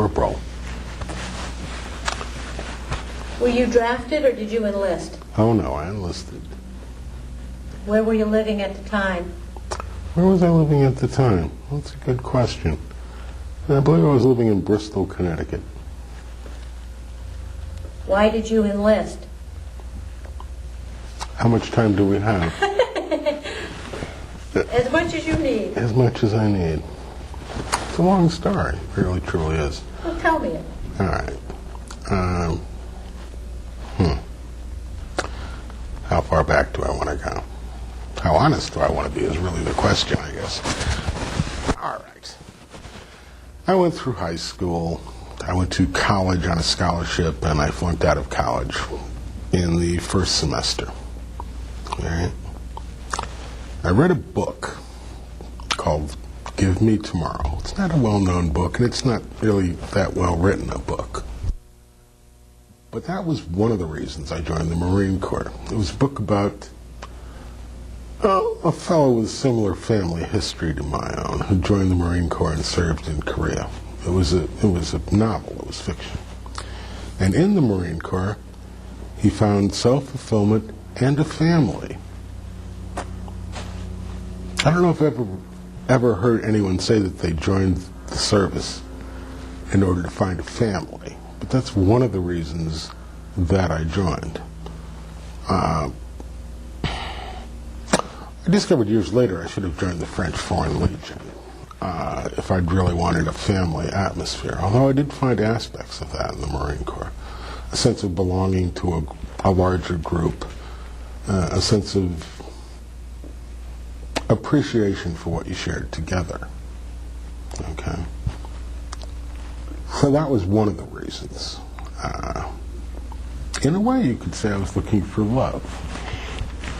Corporal. Were you drafted or did you enlist? Oh no, I enlisted. Where were you living at the time? Where was I living at the time? That's a good question. I believe I was living in Bristol, Connecticut. Why did you enlist? How much time do we have? As much as you need. As much as I need. It's a long story. It really, truly is. Well, tell me it. All right. How far back do I want to go? How honest do I want to be is really the question, I guess. All right. I went through high school. I went to college on a scholarship, and I flunked out of college in the first semester. All right. I read a book called Give Me Tomorrow. It's not a well-known book, and it's not really that well-written a book. But that was one of the reasons I joined the Marine Corps. It was a book about a fellow with a similar family history to my own who joined the Marine Corps and served in Korea. It was a novel. It was fiction. And in the Marine Corps, he found self-fulfillment and a family. I don't know if I've ever heard anyone say that they joined the service in order to find a family, but that's one of the reasons that I joined. I discovered years later I should have joined the French Foreign Legion if I'd really wanted a family atmosphere, although I did find aspects of that in the Marine Corps. A sense of belonging to a larger group, a sense of appreciation for what you shared together. Okay? So that was one of the reasons. In a way, you could say I was looking for love.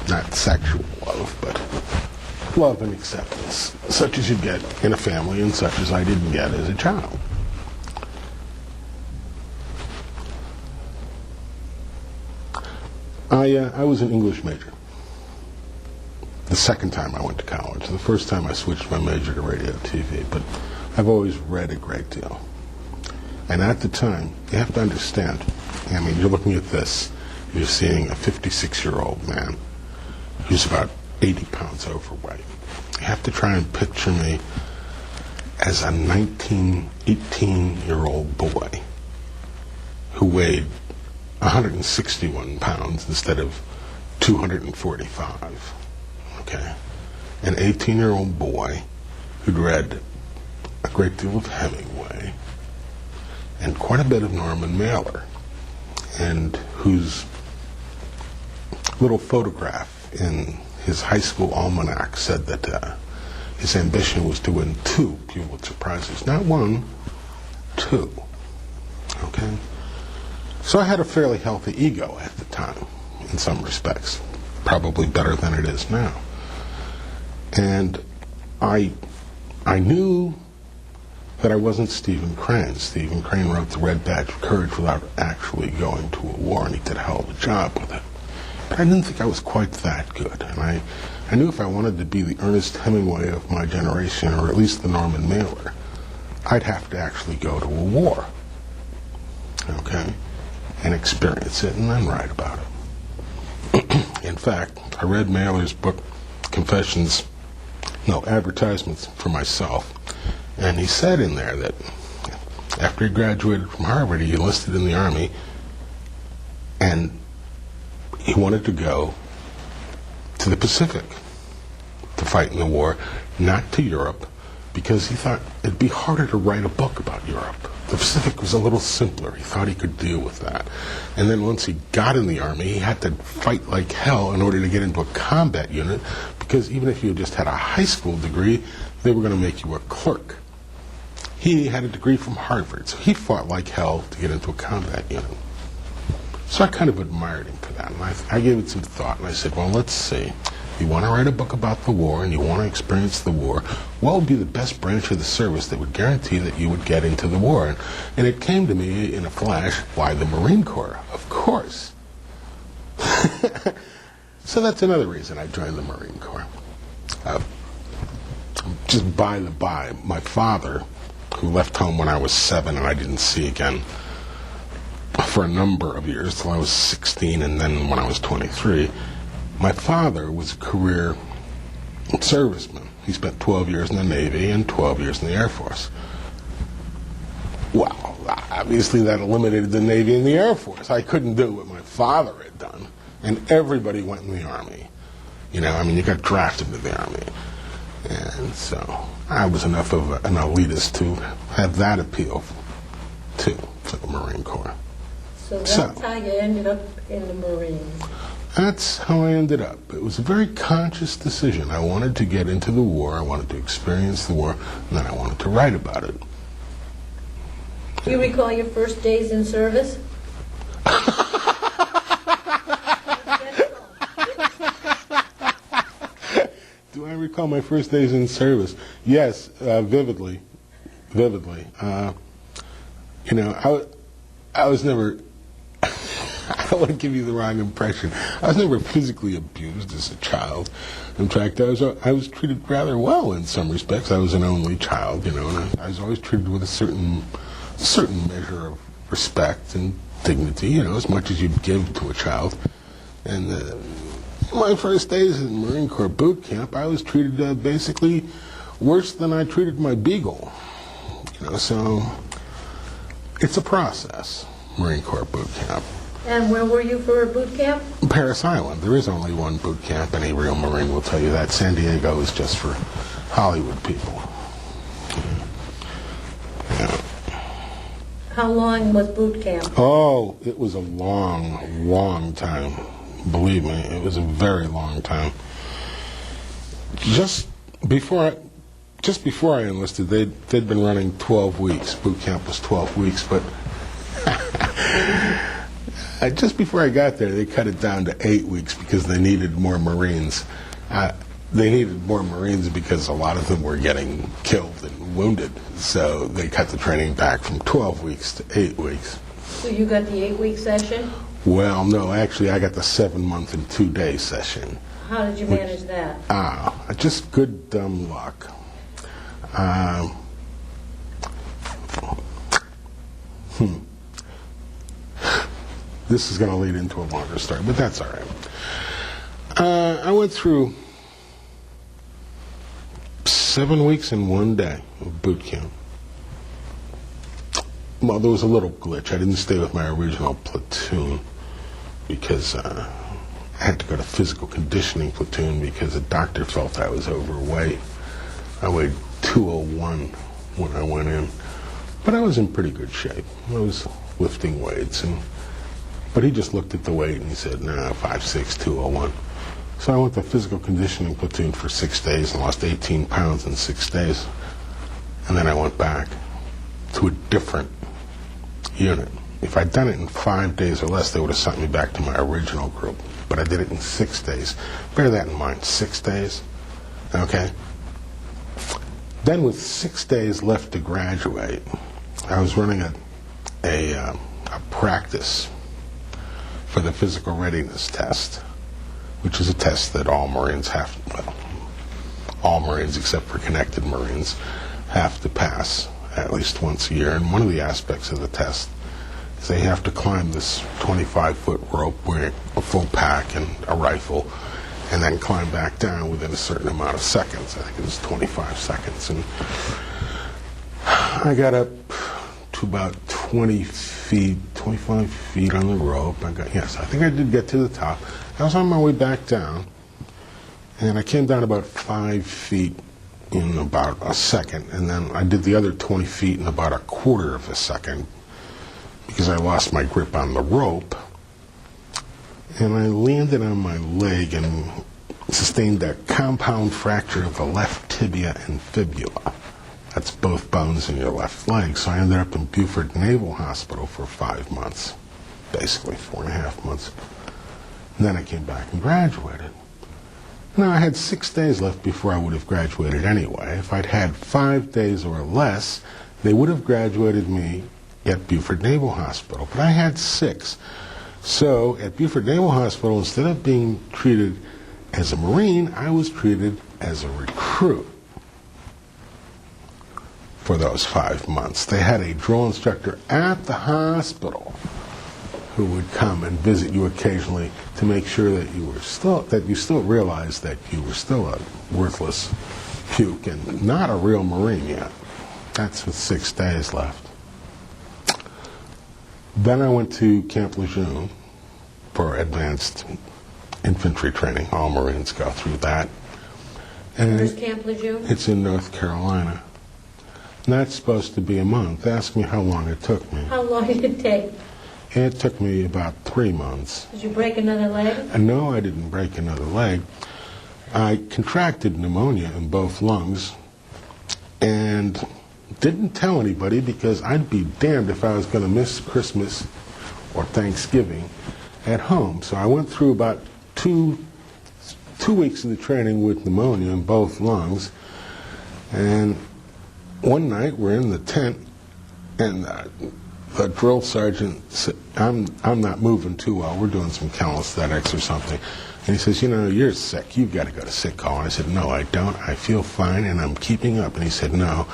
Not sexual love, but love and acceptance, such as you get in a family and such as I didn't get as a child. I was an English major. The second time I went to college. The first time I switched my major to radio TV, but I've always read a great deal. And at the time, you have to understand, I mean, you're looking at this, you're seeing a 56-year-old man who's about 80 pounds overweight. You have to try and picture me as a 18-year-old boy who weighed 161 pounds instead of 245. Okay? An 18-year-old boy who'd read a great deal of Hemingway and quite a bit of Norman Mailer, and whose little photograph in his high school almanac said that his ambition was to win 2 Pulitzer Prizes. Not 1, 2. Okay? So I had a fairly healthy ego at the time, in some respects. Probably better than it is now. And I knew that I wasn't Stephen Crane. Stephen Crane wrote The Red Badge of Courage without actually going to a war, and he did a hell of a job with it. But I didn't think I was quite that good. And I knew if I wanted to be the Ernest Hemingway of my generation, or at least the Norman Mailer, I'd have to actually go to a war. Okay? And experience it and then write about it. In fact, I read Mailer's book, Advertisements for Myself, and he said in there that after he graduated from Harvard, he enlisted in the Army, and he wanted to go to the Pacific to fight in the war, not to Europe, because he thought it'd be harder to write a book about Europe. The Pacific was a little simpler. He thought he could deal with that. And then once he got in the Army, he had to fight like hell in order to get into a combat unit, because even if you just had a high school degree, they were going to make you a clerk. He had a degree from Harvard, so he fought like hell to get into a combat unit. So I kind of admired him for that, and I gave it some thought, and I said, well, let's see. You want to write a book about the war, and you want to experience the war, what would be the best branch of the service that would guarantee that you would get into the war? And it came to me in a flash, why the Marine Corps? Of course. So that's another reason I joined the Marine Corps. Just by the by, my father who left home when I was 7 and I didn't see again for a number of years till I was 16, and then when I was 23. My father was a career serviceman. He spent 12 years in the Navy and 12 years in the Air Force. Well, obviously that eliminated the Navy and the Air Force. I couldn't do what my father had done, and everybody went in the Army. You know, I mean, you got drafted into the Army. And so I was enough of an elitist to have that appeal to the Marine Corps. So that's how you ended up in the Marines. That's how I ended up. It was a very conscious decision. I wanted to get into the war, I wanted to experience the war, and then I wanted to write about it. Do you recall your first days in service? Do I recall my first days in service? Yes, vividly. Vividly. You know, I was never... I don't want to give you the wrong impression. I was never physically abused as a child. In fact, I was treated rather well in some respects. I was an only child, you know, and I was always treated with a certain measure of respect and dignity, you know, as much as you'd give to a child. And my first days in Marine Corps boot camp, I was treated basically worse than I treated my beagle. You know, so it's a process, Marine Corps boot camp. And where were you for boot camp? Paris Island. There is only one boot camp. Any real Marine will tell you that. San Diego is just for Hollywood people. Yeah. How long was boot camp? Oh, it was a long, long time. Believe me, it was a very long time. Just before I enlisted, they'd been running 12 weeks. Boot camp was 12 weeks, but just before I got there, they cut it down to 8 weeks because they needed more Marines. They needed more Marines because a lot of them were getting killed and wounded. So they cut the training back from 12 weeks to 8 weeks. So you got the 8-week session? Well, no, actually I got the 7-month and 2-day session. How did you manage that? Just good dumb luck. This is going to lead into a longer story, but that's all right. I went through 7 weeks and 1 day of boot camp. Well, there was a little glitch. I didn't stay with my original platoon because I had to go to physical conditioning platoon because a doctor felt I was overweight. I weighed 201 when I went in, but I was in pretty good shape. I was lifting weights, but he just looked at the weight and he said, "Nah, 5'6", 201." So I went to physical conditioning platoon for 6 days and lost 18 pounds in 6 days. And then I went back to a different unit. If I'd done it in 5 days or less, they would have sent me back to my original group. But I did it in 6 days. Bear that in mind, 6 days. Okay? Then with 6 days left to graduate, I was running a practice for the physical readiness test, which is a test that all Marines have, well, all Marines except for connected Marines have to pass at least once a year. And one of the aspects of the test is they have to climb this 25-foot rope wearing a full pack and a rifle, and then climb back down within a certain amount of seconds. I think it was 25 seconds. And I got up to about 20 feet, 25 feet on the rope. I think I did get to the top. I was on my way back down, and I came down about 5 feet in about a second, and then I did the other 20 feet in about a quarter of a second because I lost my grip on the rope, and I landed on my leg and sustained a compound fracture of the left tibia and fibula. That's both bones in your left leg. So I ended up in Beaufort Naval Hospital for 5 months, basically 4.5 months. And then I came back and graduated. Now, I had 6 days left before I would have graduated anyway. If I'd had 5 days or less, they would have graduated me at Beaufort Naval Hospital. But I had 6. So at Beaufort Naval Hospital, instead of being treated as a Marine, I was treated as a recruit. for those 5 months. They had a drill instructor at the hospital who would come and visit you occasionally to make sure that you still realized that you were still a worthless puke and not a real Marine yet. That's with 6 days left. Then I went to Camp Lejeune for advanced infantry training. All Marines go through that. And Where's Camp Lejeune? it's in North Carolina. And that's supposed to be a month. Ask me how long it took me. How long did it take? It took me about 3 months. Did you break another leg? And no, I didn't break another leg. I contracted pneumonia in both lungs and didn't tell anybody because I'd be damned if I was going to miss Christmas or Thanksgiving at home. So I went through about two weeks of the training with pneumonia in both lungs. And one night we're in the tent and the drill sergeant said, I'm not moving too well. We're doing some calisthenics or something. And he says, you're sick. You've got to go to sick call. And I said, no, I don't. I feel fine and I'm keeping up. And he said, no,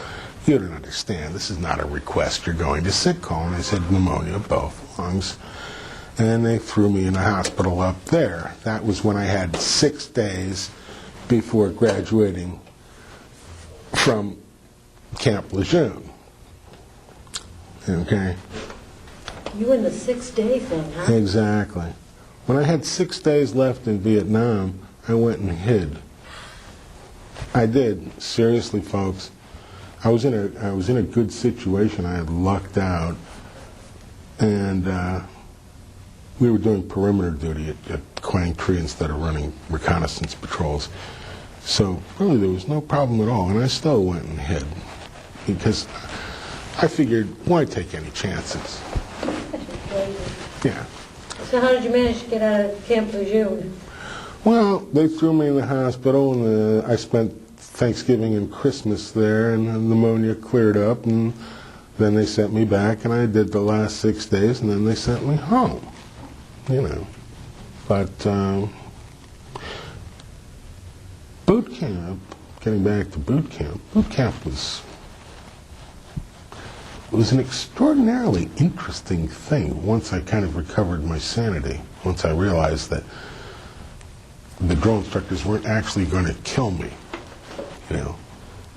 you don't understand. This is not a request. You're going to sick call. And I said, pneumonia, both lungs. And they threw me in the hospital up there. That was when I had 6 days before graduating from Camp Lejeune. Okay? You in the 6-day thing, huh? Exactly. When I had 6 days left in Vietnam, I went and hid. I did. Seriously, folks. I was in a good situation. I had lucked out. And we were doing perimeter duty at Quang Tri instead of running reconnaissance patrols. So really there was no problem at all. And I still went and hid because I figured, why take any chances? Yeah. So how did you manage to get out of Camp Lejeune? Well, they threw me in the hospital, and I spent Thanksgiving and Christmas there, and the pneumonia cleared up, and then they sent me back, and I did the last 6 days, and then they sent me home, But boot camp, getting back to boot camp was an extraordinarily interesting thing once I kind of recovered my sanity, once I realized that the drill instructors weren't actually going to kill me.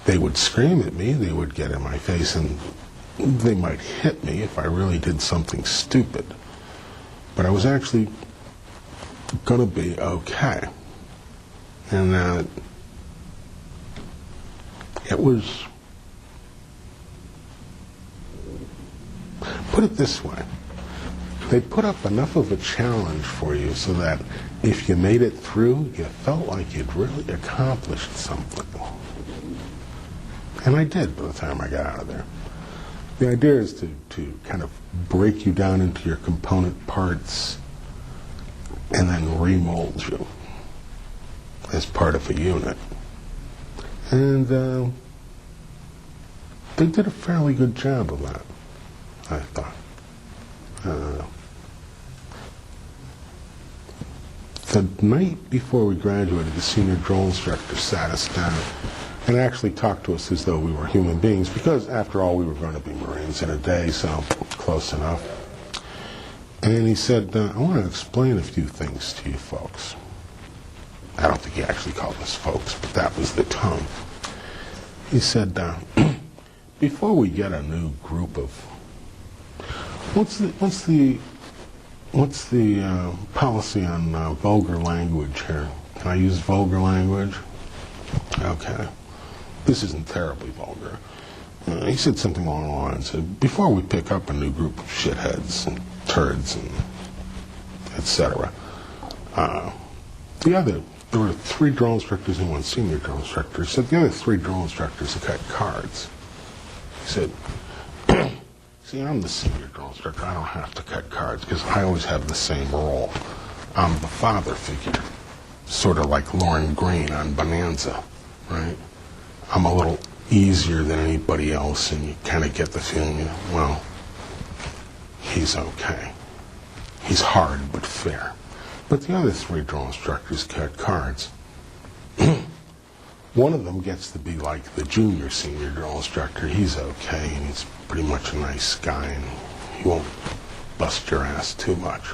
They would scream at me, they would get in my face, and they might hit me if I really did something stupid. But I was actually going to be okay. And it was, put it this way, they put up enough of a challenge for you so that if you made it through, you felt like you'd really accomplished something. And I did by the time I got out of there. The idea is to kind of break you down into your component parts and then remold you as part of a unit. And they did a fairly good job of that, I thought. The night before we graduated, the senior drill instructor sat us down and actually talked to us as though we were human beings, because after all, we were going to be Marines in a day, so close enough. And he said, I want to explain a few things to you folks. I don't think he actually called us folks, but that was the tone. He said, before we get a new group of, what's the policy on vulgar language here? Can I use vulgar language? Okay. This isn't terribly vulgar. He said something along the lines of, before we pick up a new group of shitheads and turds and etc. There were 3 drill instructors and 1 senior drill instructor. He said the other 3 drill instructors had cut cards. He said, see, I'm the senior drill instructor. I don't have to cut cards because I always have the same role. I'm the father figure, sort of like Lauren Green on Bonanza, right? I'm a little easier than anybody else, and you kind of get the feeling, well, he's okay. He's hard but fair. But the other 3 drill instructors cut cards. One of them gets to be like the junior senior drill instructor. He's okay, and he's pretty much a nice guy, and he won't bust your ass too much.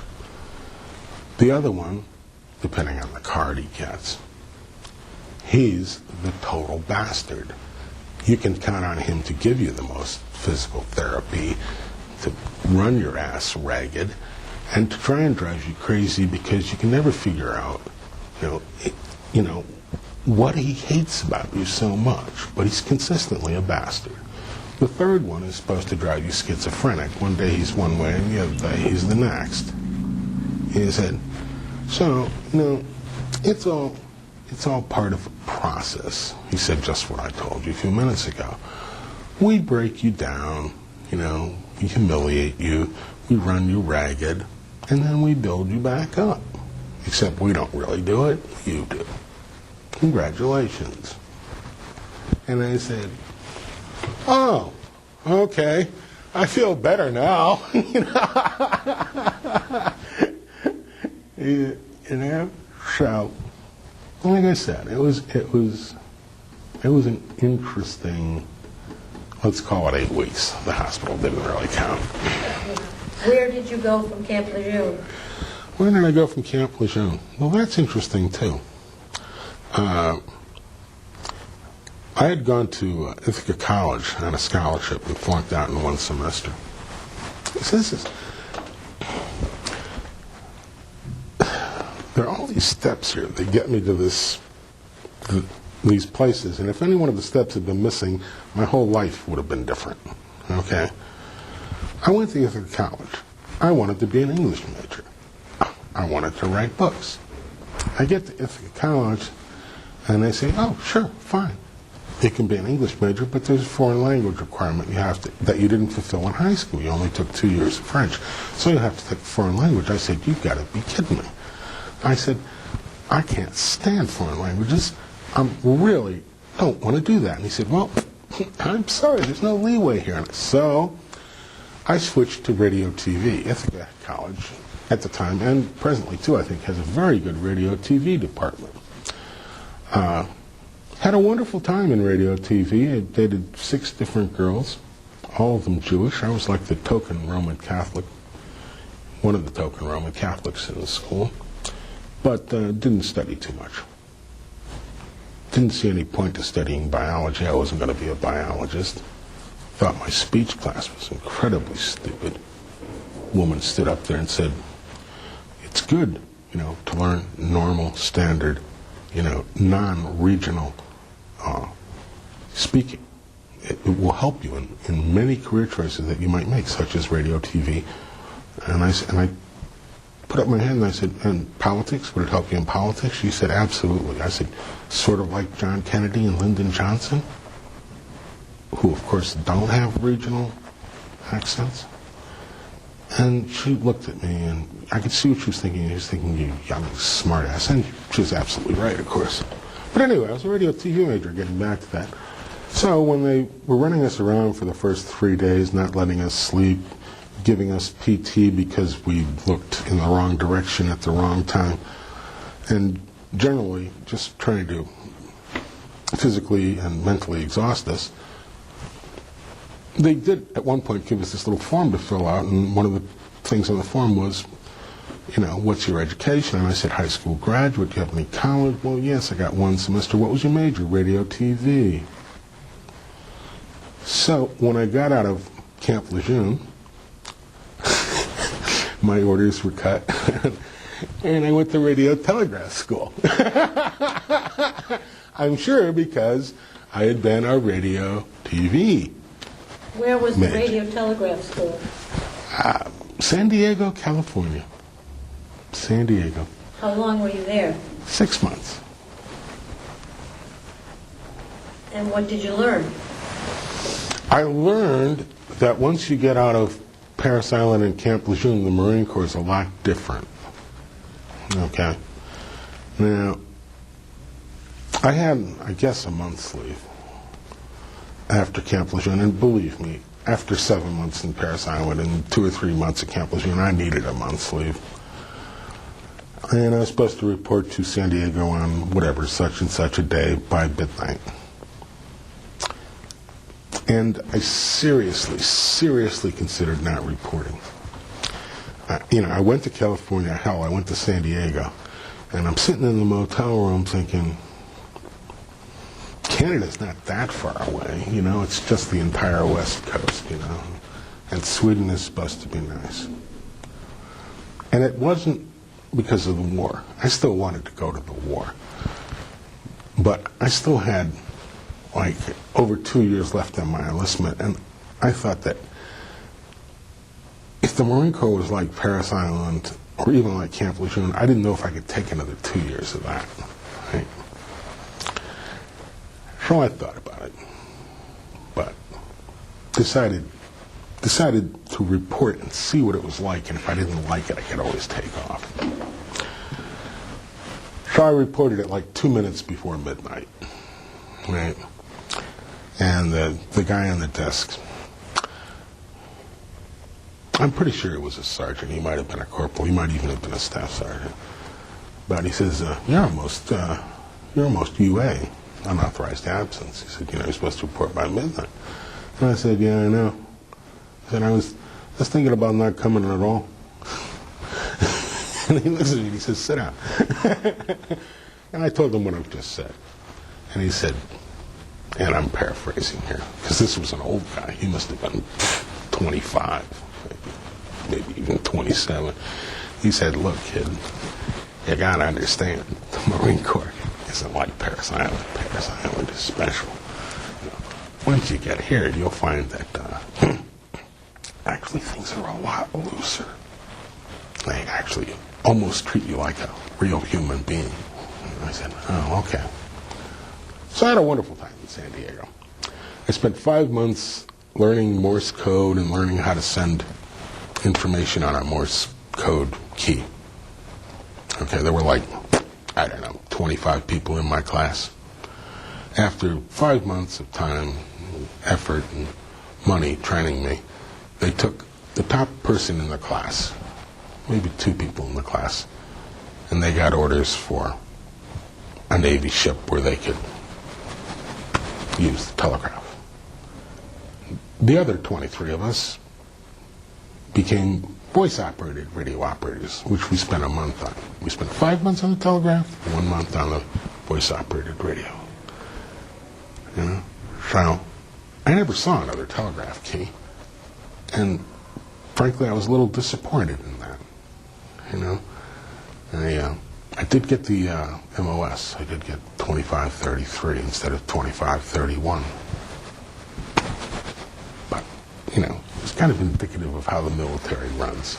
The other one, depending on the card he gets, he's the total bastard. You can count on him to give you the most physical therapy, to run your ass ragged, and to try and drive you crazy because you can never figure out, what he hates about you so much. But he's consistently a bastard. The third one is supposed to drive you schizophrenic. One day he's one way, and the other day he's the next. He said, so, it's all part of a process. He said just what I told you a few minutes ago. We break you down, we humiliate you, we run you ragged, and then we build you back up. Except we don't really do it, you do. Congratulations. And I said, oh, okay, I feel better now. So, like I said, it was an interesting, let's call it 8 weeks. The hospital didn't really count. Where did you go from Camp Lejeune? Where did I go from Camp Lejeune? Well, that's interesting, too. I had gone to Ithaca College on a scholarship and flunked out in one semester. So there are all these steps here that get me to these places, and if any one of the steps had been missing, my whole life would have been different. Okay? I went to Ithaca College. I wanted to be an English major. I wanted to write books. I get to Ithaca College, and they say, oh, sure, fine. You can be an English major, but there's a foreign language requirement that you didn't fulfill in high school. You only took 2 years of French, so you have to take a foreign language. I said, you've got to be kidding me. I said, I can't stand foreign languages. I really don't want to do that. And he said, well, I'm sorry, there's no leeway here. So I switched to radio TV. Ithaca College at the time, and presently too, I think, has a very good radio TV department. Had a wonderful time in radio TV. I dated 6 different girls, all of them Jewish. I was like the token Roman Catholic, one of the token Roman Catholics in the school, but didn't study too much. Didn't see any point to studying biology. I wasn't going to be a biologist. Thought my speech class was incredibly stupid. A woman stood up there and said, it's good, to learn normal, standard, non-regional speaking. It will help you in many career choices that you might make, such as radio, TV. And I put up my hand and I said, and politics, would it help you in politics? She said, absolutely. I said, sort of like John Kennedy and Lyndon Johnson, who of course don't have regional accents. And she looked at me, and I could see what she was thinking. She was thinking, you young smartass. And she was absolutely right, of course. But anyway, I was a radio TV major, getting back to that. So when they were running us around for the first 3 days, not letting us sleep, giving us PT because we looked in the wrong direction at the wrong time, and generally just trying to physically and mentally exhaust us, they did at one point give us this little form to fill out, and one of the things on the form was, what's your education? And I said, high school graduate. Do you have any college? Well, yes, I got 1 semester. What was your major? Radio TV. So when I got out of Camp Lejeune, my orders were cut, and I went to radio telegraph school. I'm sure because I had been a radio TV. Where was the radio telegraph school? San Diego, California. San Diego. How long were you there? 6 months. And what did you learn? I learned that once you get out of Parris Island and Camp Lejeune, the Marine Corps is a lot different. Okay? Now, I had, I guess, a month's leave after Camp Lejeune, and believe me, after 7 months in Parris Island and 2 or 3 months at Camp Lejeune, I needed a month's leave. And I was supposed to report to San Diego on whatever, such and such a day by midnight. And I seriously considered not reporting. I went to California, hell, I went to San Diego, and I'm sitting in the motel room thinking, Canada's not that far away, it's just the entire West Coast, and Sweden is supposed to be nice. And it wasn't because of the war. I still wanted to go to the war. But I still had, over 2 years left on my enlistment, and I thought that if the Marine Corps was like Parris Island, or even like Camp Lejeune, I didn't know if I could take another 2 years of that. Right? So I thought about it, but decided to report and see what it was like, and if I didn't like it, I could always take off. So I reported it 2 minutes before midnight, right? And the guy on the desk, I'm pretty sure it was a sergeant. He might have been a corporal. He might even have been a staff sergeant. But he says, you're almost UA, unauthorized absence. He said, you're supposed to report by midnight. And I said, yeah, I know. I said, I was thinking about not coming at all. And he looks at me and he says, sit down. And I told him what I've just said. And he said, and I'm paraphrasing here, because this was an old guy. He must have been 25, maybe even 27. He said, look, kid, you got to understand, the Marine Corps isn't like Parris Island. Parris Island is special. Once you get here, you'll find that actually things are a lot looser. They actually almost treat you like a real human being. And I said, oh, okay. So I had a wonderful time in San Diego. I spent 5 months learning Morse code and learning how to send information on a Morse code key. Okay, there were 25 people in my class. After 5 months of time, effort, and money training me, they took the top person in the class, maybe 2 people in the class, and they got orders for a Navy ship where they could use the telegraph. The other 23 of us became voice-operated radio operators, which we spent a month on. We spent 5 months on the telegraph, 1 month on the voice-operated radio. So I never saw another telegraph key, and frankly, I was a little disappointed in that. I did get the MOS. I did get 2533 instead of 2531. But it's kind of indicative of how the military runs,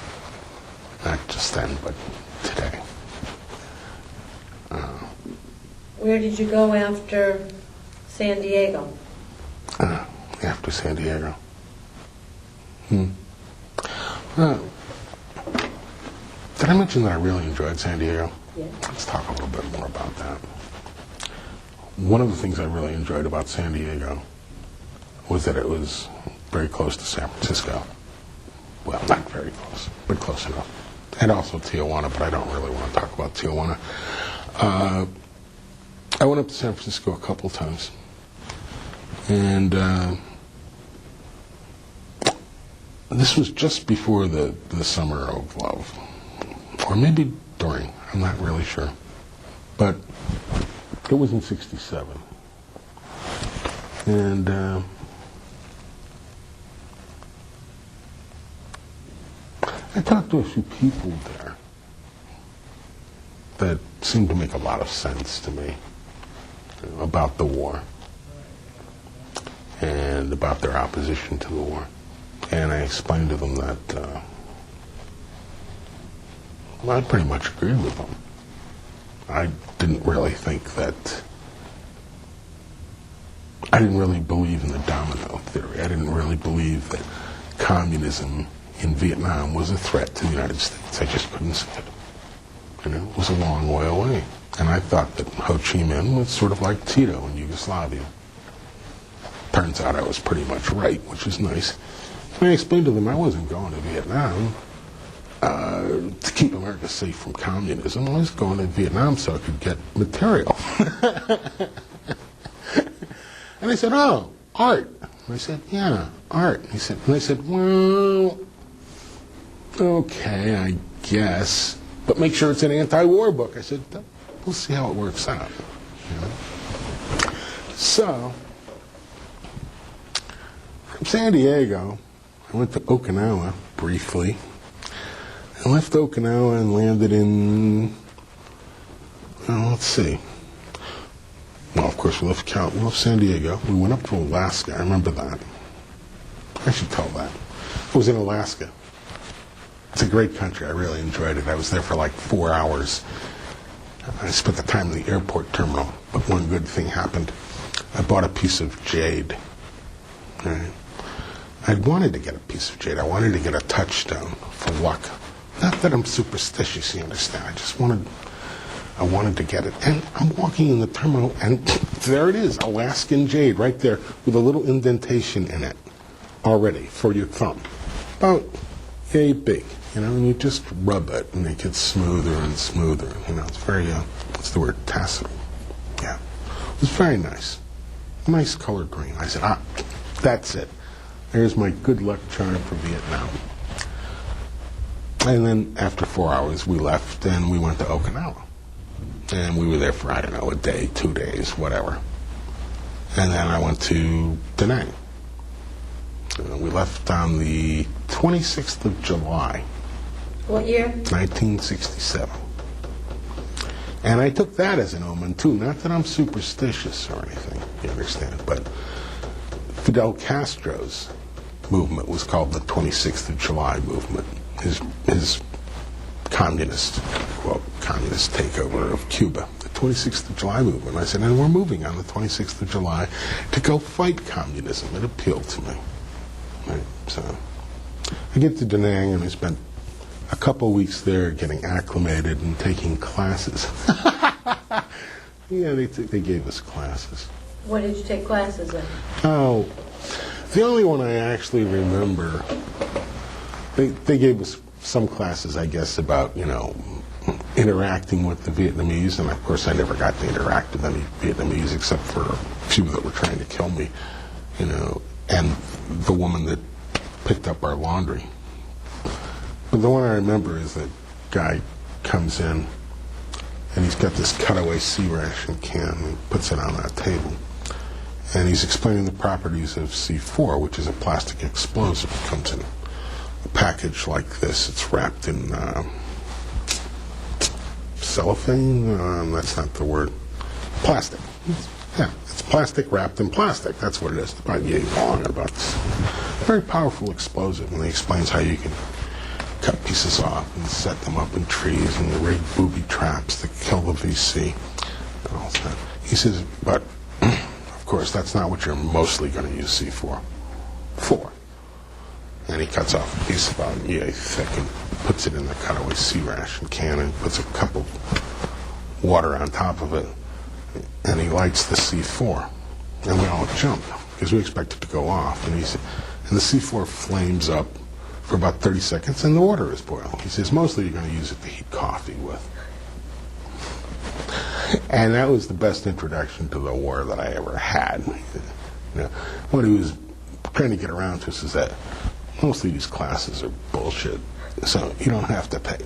not just then, but today. Where did you go after San Diego? After San Diego. Did I mention that I really enjoyed San Diego? Yeah. Let's talk a little bit more about that. One of the things I really enjoyed about San Diego was that it was very close to San Francisco. Well, not very close, but close enough. And also Tijuana, but I don't really want to talk about Tijuana. I went up to San Francisco a couple times. And this was just before the Summer of Love. Or maybe during, I'm not really sure. But it was in '67. And I talked to a few people there that seemed to make a lot of sense to me about the war and about their opposition to the war. And I explained to them that I pretty much agreed with them. I didn't really believe in the domino theory. I didn't really believe that communism in Vietnam was a threat to the United States. I just couldn't see it. It was a long way away. And I thought that Ho Chi Minh was sort of like Tito in Yugoslavia. Turns out I was pretty much right, which is nice. And I explained to them I wasn't going to Vietnam. to keep America safe from communism, I was going to Vietnam so I could get material. And I said, oh, art. And I said, yeah, art. And I said, well, okay, I guess, but make sure it's an anti-war book. I said, we'll see how it works out. You know? So, from San Diego, I went to Okinawa briefly. I left Okinawa and landed in, well, let's see. Well, of course, we left San Diego. We went up to Alaska. I remember that. I should tell that. I was in Alaska. It's a great country. I really enjoyed it. I was there for like 4 hours. I spent the time in the airport terminal. But one good thing happened. I bought a piece of jade. Right? I wanted to get a piece of jade. I wanted to get a touchstone for luck. Not that I'm superstitious, you understand. I wanted to get it. And I'm walking in the terminal, and there it is, Alaskan jade, right there, with a little indentation in it already for your thumb. About yay big, you know, and you just rub it, and it gets smoother and smoother. You know, it's very, what's the word, tassel. Yeah. It was very nice. Nice color green. I said, that's it. There's my good luck charm for Vietnam. And then after 4 hours, we left, and we went to Okinawa. And we were there for, I don't know, a day, 2 days, whatever. And then I went to Da Nang. We left on the 26th of July. What year? 1967. And I took that as an omen, too. Not that I'm superstitious or anything, you understand, but Fidel Castro's movement was called the 26th of July movement. His communist, quote, communist takeover of Cuba, the 26th of July movement. I said, and we're moving on the 26th of July to go fight communism. It appealed to me. Right? So I get to Da Nang, and I spent a couple weeks there getting acclimated and taking classes. Yeah, they gave us classes. What did you take classes in? Oh, the only one I actually remember, they gave us some classes, I guess, about, you know, interacting with the Vietnamese, and of course I never got to interact with any Vietnamese except for a few that were trying to kill me, you know, and the woman that picked up our laundry. But the one I remember is that guy comes in, and he's got this cutaway sea ration can, and he puts it on that table. And he's explaining the properties of C4, which is a plastic explosive. It comes in a package like this. It's wrapped in cellophane? That's not the word. Plastic. Yeah, it's plastic wrapped in plastic. That's what it is. About yay long. About very powerful explosive. And he explains how you can cut pieces off and set them up in trees and rig booby traps to kill the VC. And all that. He says, but of course, that's not what you're mostly going to use C4 for. And he cuts off a piece about yay thick and puts it in the cutaway sea ration can and puts a cup of water on top of it. And he lights the C4. And we all jump because we expect it to go off. And the C4 flames up for about 30 seconds and the water is boiling. He says, mostly you're going to use it to heat coffee with. And that was the best introduction to the war that I ever had. You know, what he was trying to get around to is that most of these classes are bullshit. So you don't have to pay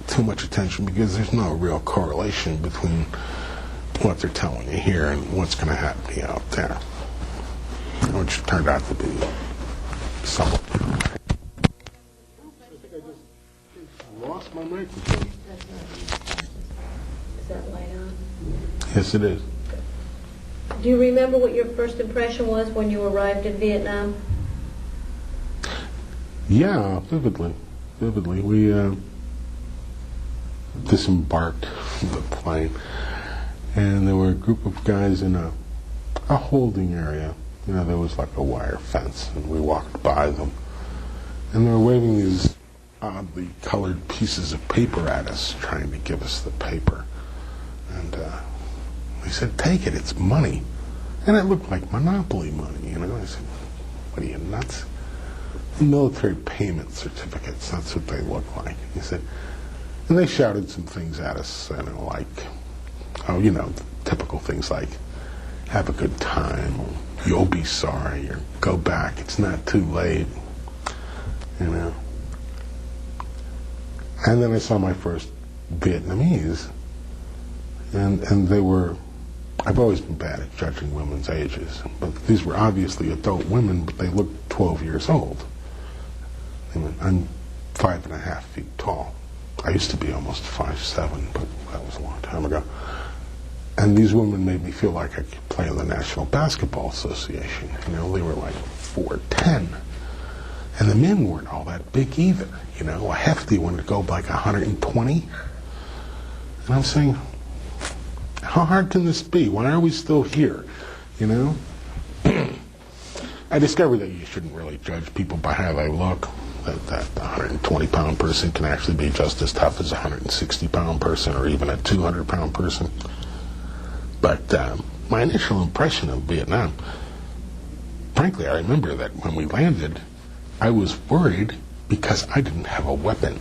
too much attention because there's no real correlation between what they're telling you here and what's going to happen to you out there. Which turned out to be somewhat. I think I just lost my microphone. Is that light on? Yes, it is. Do you remember what your first impression was when you arrived in Vietnam? Yeah, vividly. We disembarked from the plane, and there were a group of guys in a holding area. You know, there was like a wire fence, and we walked by them, and they were waving these oddly colored pieces of paper at us, trying to give us the paper. And we said, take it, it's money. And it looked like Monopoly money, you know. I said, what are you, nuts? military payment certificates. That's what they look like. He said, and they shouted some things at us, like, typical things like, have a good time, or you'll be sorry, or go back, it's not too late, And then I saw my first Vietnamese, and they were, I've always been bad at judging women's ages, but these were obviously adult women, but they looked 12 years old. I'm 5.5 feet tall. I used to be almost 5'7", but that was a long time ago. And these women made me feel like I could play in the National Basketball Association. They were like 4'10". And the men weren't all that big either. A hefty one would go like 120. And I'm saying, how hard can this be? Why are we still here? I discovered that you shouldn't really judge people by how they look. That 120-pound person can actually be just as tough as a 160-pound person or even a 200-pound person. But my initial impression of Vietnam, frankly, I remember that when we landed, I was worried because I didn't have a weapon.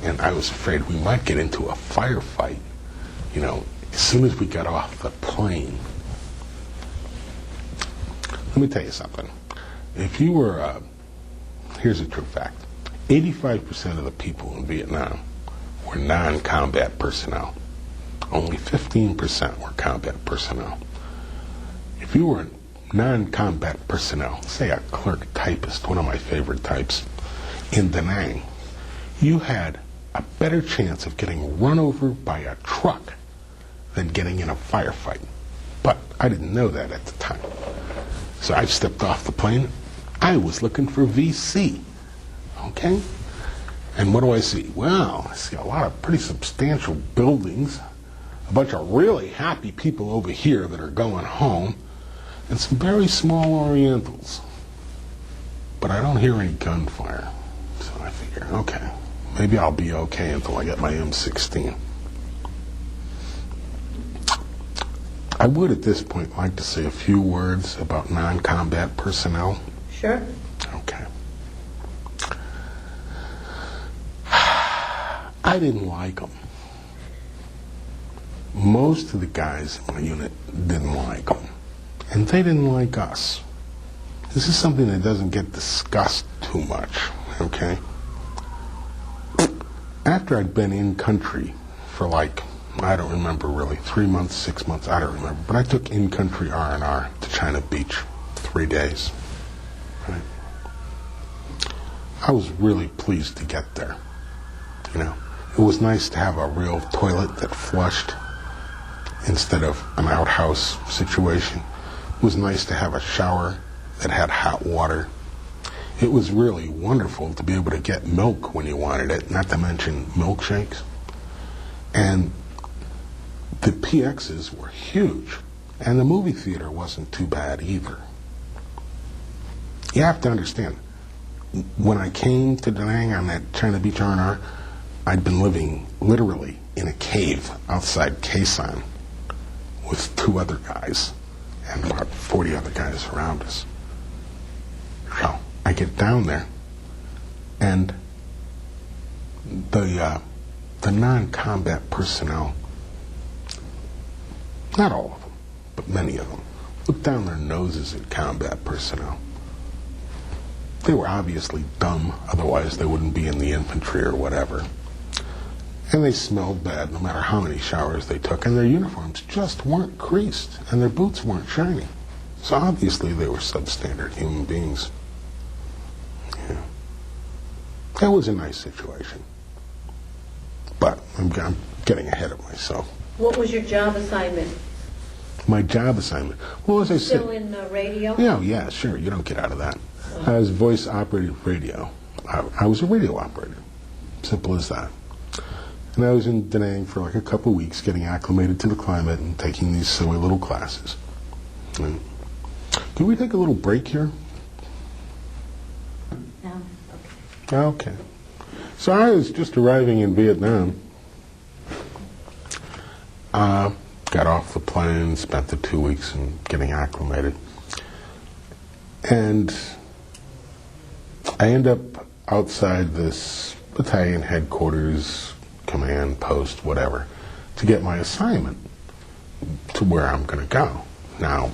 And I was afraid we might get into a firefight, as soon as we got off the plane. Let me tell you something. If you were, here's a true fact, 85% of the people in Vietnam were non-combat personnel. Only 15% were combat personnel. If you were non-combat personnel, say a clerk typist, one of my favorite types, in Da Nang, you had a better chance of getting run over by a truck than getting in a firefight. But I didn't know that at the time. So I stepped off the plane. I was looking for VC. Okay? And what do I see? Well, I see a lot of pretty substantial buildings, a bunch of really happy people over here that are going home, and some very small Orientals. But I don't hear any gunfire. So I figure, okay, maybe I'll be okay until I get my M16. I would at this point like to say a few words about non-combat personnel. Sure. Okay. I didn't like them. Most of the guys in my unit didn't like them. And they didn't like us. This is something that doesn't get discussed too much, okay? After I'd been in country for I don't remember really, 3 months, 6 months, I don't remember. But I took in-country R&R to China Beach, 3 days. Right? I was really pleased to get there. It was nice to have a real toilet that flushed instead of an outhouse situation. It was nice to have a shower that had hot water. It was really wonderful to be able to get milk when you wanted it, not to mention milkshakes. And the PXs were huge, and the movie theater wasn't too bad either. You have to understand, when I came to Da Nang on that China Beach R&R, I'd been living literally in a cave outside Khe Sanh with 2 other guys and about 40 other guys around us. So I get down there, and the non-combat personnel, not all of them, but many of them, look down their noses at combat personnel. They were obviously dumb, otherwise they wouldn't be in the infantry or whatever. And they smelled bad no matter how many showers they took, and their uniforms just weren't creased, and their boots weren't shiny. So obviously they were substandard human beings. Yeah. That was a nice situation. But I'm getting ahead of myself. What was your job assignment? My job assignment? Well, as I said... Still in radio? Yeah, sure. You don't get out of that. I was voice-operated radio. I was a radio operator. Simple as that. And I was in Da Nang for a couple of weeks getting acclimated to the climate and taking these silly little classes. And can we take a little break here? No. Okay. So I was just arriving in Vietnam. Got off the plane, spent the 2 weeks in getting acclimated. And I end up outside this battalion headquarters, command, post, whatever, to get my assignment to where I'm going to go. Now,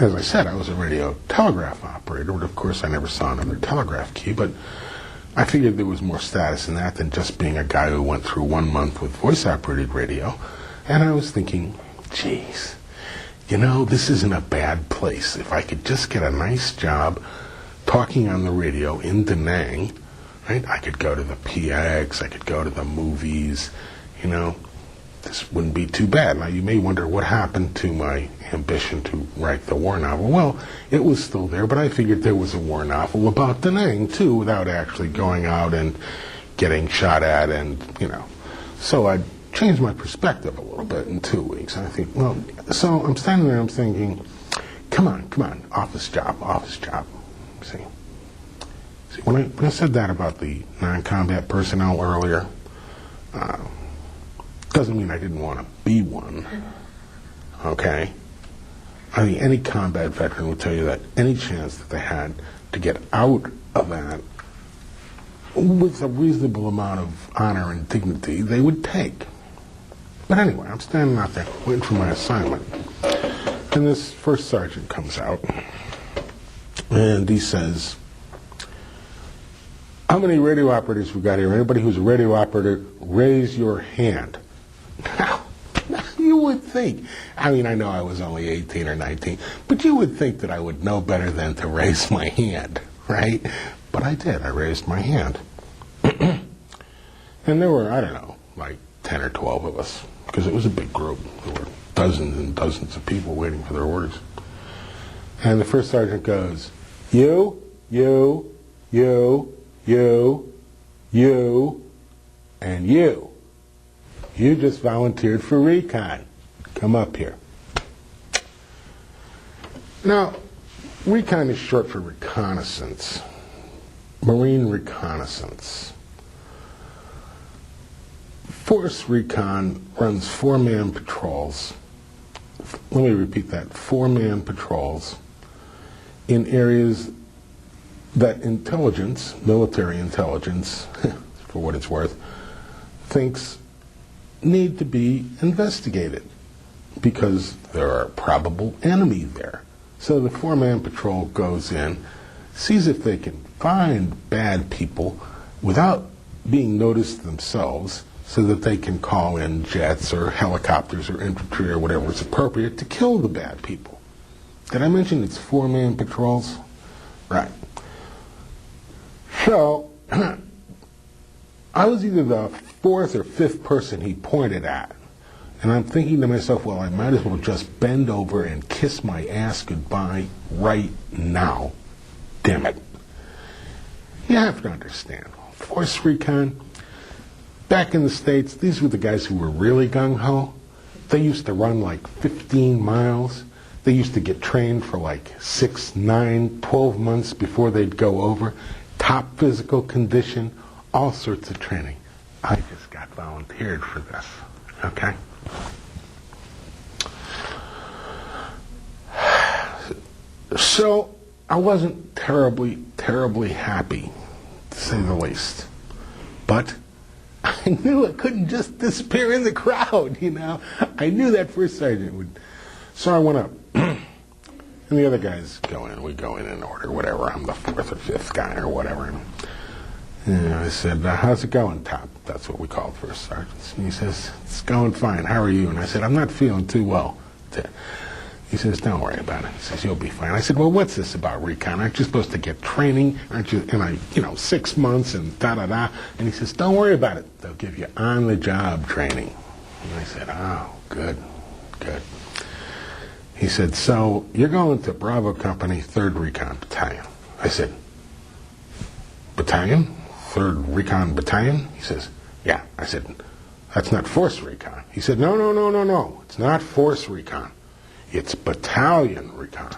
as I said, I was a radio telegraph operator, but of course I never saw another telegraph key, but I figured there was more status in that than just being a guy who went through 1 month with voice-operated radio. And I was thinking, geez, you know, this isn't a bad place. If I could just get a nice job talking on the radio in Da Nang, right? I could go to the PX, I could go to the movies, you know, this wouldn't be too bad. Now, you may wonder what happened to my ambition to write the war novel. Well, it was still there, but I figured there was a war novel about Da Nang, too, without actually going out and getting shot at and, you know. So I changed my perspective a little bit in 2 weeks. I think, well, so I'm standing there, I'm thinking, come on, office job. See, when I said that about the non-combat personnel earlier, doesn't mean I didn't want to be one, okay? I mean, any combat veteran would tell you that any chance that they had to get out of that with a reasonable amount of honor and dignity, they would take. But anyway, I'm standing out there waiting for my assignment, and this first sergeant comes out, and he says, how many radio operators we got here? Anybody who's a radio operator, raise your hand. Now, you would think, I mean, I know I was only 18 or 19, but you would think that I would know better than to raise my hand, right? But I did. I raised my hand. And there were, I don't know, like 10 or 12 of us, because it was a big group. There were dozens and dozens of people waiting for their orders. And the first sergeant goes, you, and you. You just volunteered for recon. Come up here. Now, recon is short for reconnaissance. Marine reconnaissance. Force recon runs 4-man patrols. Let me repeat that. 4-man patrols in areas that intelligence, military intelligence, for what it's worth, thinks need to be investigated because there are probable enemy there. So the 4-man patrol goes in, sees if they can find bad people without being noticed themselves, so that they can call in jets or helicopters or infantry or whatever is appropriate to kill the bad people. Did I mention it's 4-man patrols? Right. So, I was either the 4th or 5th person he pointed at. And I'm thinking to myself, well, I might as well just bend over and kiss my ass goodbye right now. Damn it. You have to understand, force recon, back in the States, these were the guys who were really gung-ho. They used to run like 15 miles. They used to get trained for like 6, 9, 12 months before they'd go over. Top physical condition, all sorts of training. I just got volunteered for this, okay? So I wasn't terribly happy, to say the least. But I knew I couldn't just disappear in the crowd, you know. I knew that first sergeant would. So I went up. And the other guys go in. We go in order, whatever. I'm the 4th or 5th guy or whatever. And I said, how's it going, Top? That's what we call first sergeants. And he says, it's going fine. How are you? And I said, I'm not feeling too well. He says, don't worry about it. He says, you'll be fine. I said, well, what's this about recon? Aren't you supposed to get training? Aren't you, and 6 months and da-da-da. And he says, don't worry about it. They'll give you on-the-job training. And I said, oh, good. He said, so you're going to Bravo Company, 3rd Recon Battalion. I said, battalion? 3rd Recon Battalion? He says, yeah. I said, that's not Force Recon. He said, no. It's not Force Recon. It's Battalion Recon.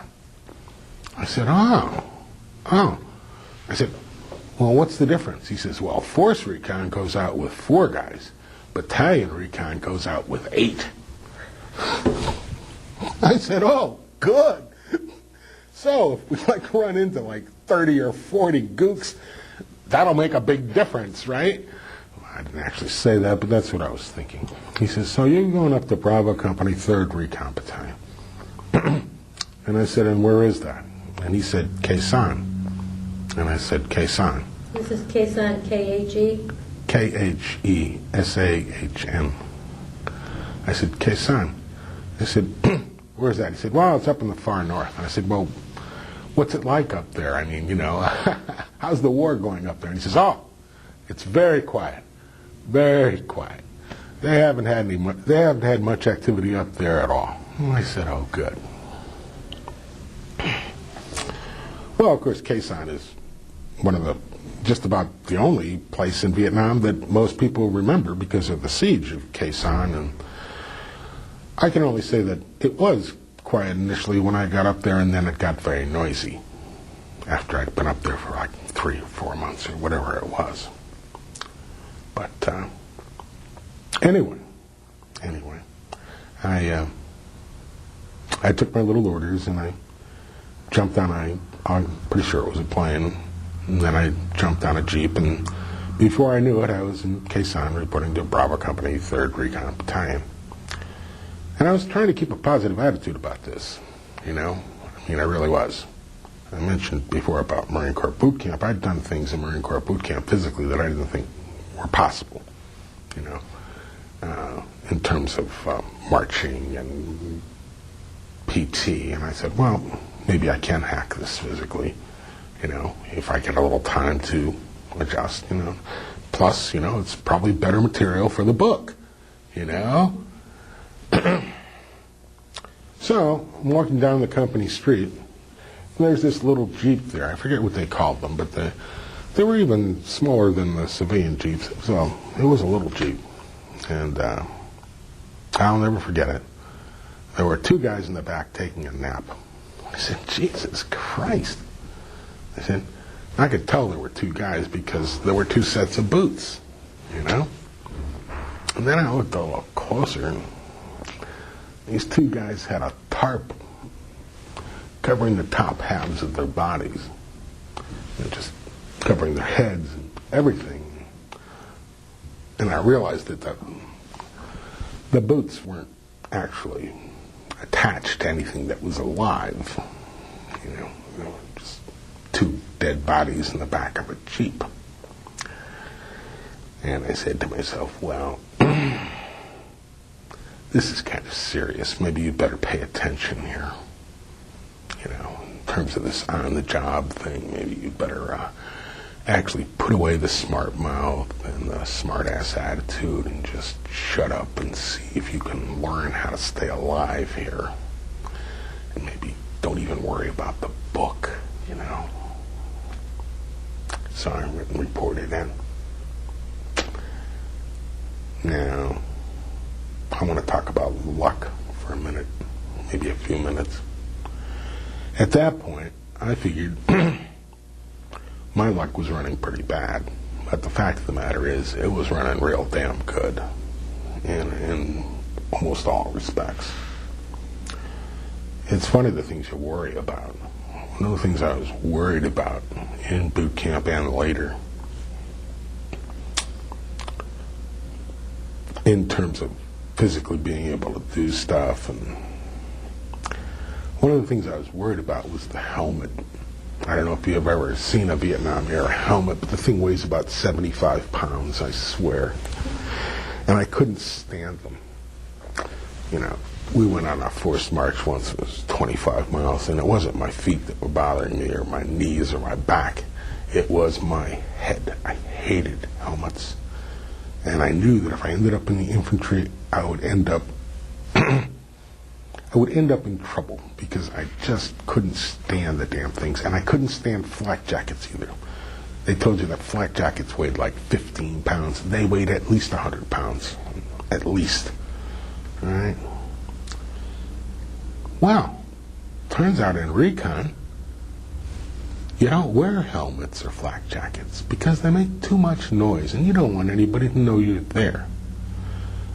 I said, oh. I said, well, what's the difference? He says, well, Force Recon goes out with 4 guys. Battalion Recon goes out with 8. I said, oh, good. So if we like run into like 30 or 40 gooks, that'll make a big difference, right? Well, I didn't actually say that, but that's what I was thinking. He says, so you're going up to Bravo Company 3rd Recon Battalion. And I said, and where is that? And he said, Quezon. And I said, Quezon. This is Quezon, K-H-E? K-H-E-S-A-H-N. I said, Quezon. I said, where's that? He said, well, it's up in the far north. And I said, well, what's it like up there? I mean, how's the war going up there? And he says, oh, it's very quiet, very quiet. They haven't had much activity up there at all. And I said, oh, good. Well, of course, Quezon is just about the only place in Vietnam that most people remember because of the siege of Quezon. And I can only say that it was quiet initially when I got up there, and then it got very noisy after I'd been up there for like 3 or 4 months or whatever it was. But anyway, I took my little orders and I jumped on I'm pretty sure it was a plane, and then I jumped on a Jeep, and before I knew it, I was in Quezon reporting to Bravo Company 3rd Recon Battalion. And I was trying to keep a positive attitude about this, I really was. I mentioned before about Marine Corps boot camp. I'd done things in Marine Corps boot camp physically that I didn't think were possible, in terms of marching and PT. And I said, well, maybe I can hack this physically, if I get a little time to adjust, Plus, it's probably better material for the book, So, I'm walking down the company street, and there's this little Jeep there. I forget what they called them, but they were even smaller than the civilian Jeeps. So, it was a little Jeep. And I'll never forget it. There were 2 guys in the back taking a nap. I said, Jesus Christ. I said, I could tell there were 2 guys because there were 2 sets of boots, And then I looked a little closer, and these 2 guys had a tarp covering the top halves of their bodies, just covering their heads and everything. And I realized that the boots weren't actually attached to anything that was alive. Just 2 dead bodies in the back of a Jeep. And I said to myself, well, this is kind of serious. Maybe you better pay attention here. In terms of this on-the-job thing, maybe you better actually put away the smart mouth and the smart-ass attitude and just shut up and see if you can learn how to stay alive here. And maybe don't even worry about the book, So I reported in. Now, I want to talk about luck for a minute, maybe a few minutes. At that point, I figured my luck was running pretty bad. But the fact of the matter is, it was running real damn good in almost all respects. It's funny the things you worry about. One of the things I was worried about in boot camp and later, in terms of physically being able to do stuff, and one of the things I was worried about was the helmet. I don't know if you've ever seen a Vietnam era helmet, but the thing weighs about 75 pounds, I swear. And I couldn't stand them. We went on a forced march once. It was 25 miles, and it wasn't my feet that were bothering me or my knees or my back. It was my head. I hated helmets. And I knew that if I ended up in the infantry, I would end up in trouble because I just couldn't stand the damn things. And I couldn't stand flak jackets either. They told you that flak jackets weighed like 15 pounds. They weighed at least 100 pounds. At least. All right? Well, turns out in recon, you don't wear helmets or flak jackets because they make too much noise and you don't want anybody to know you're there.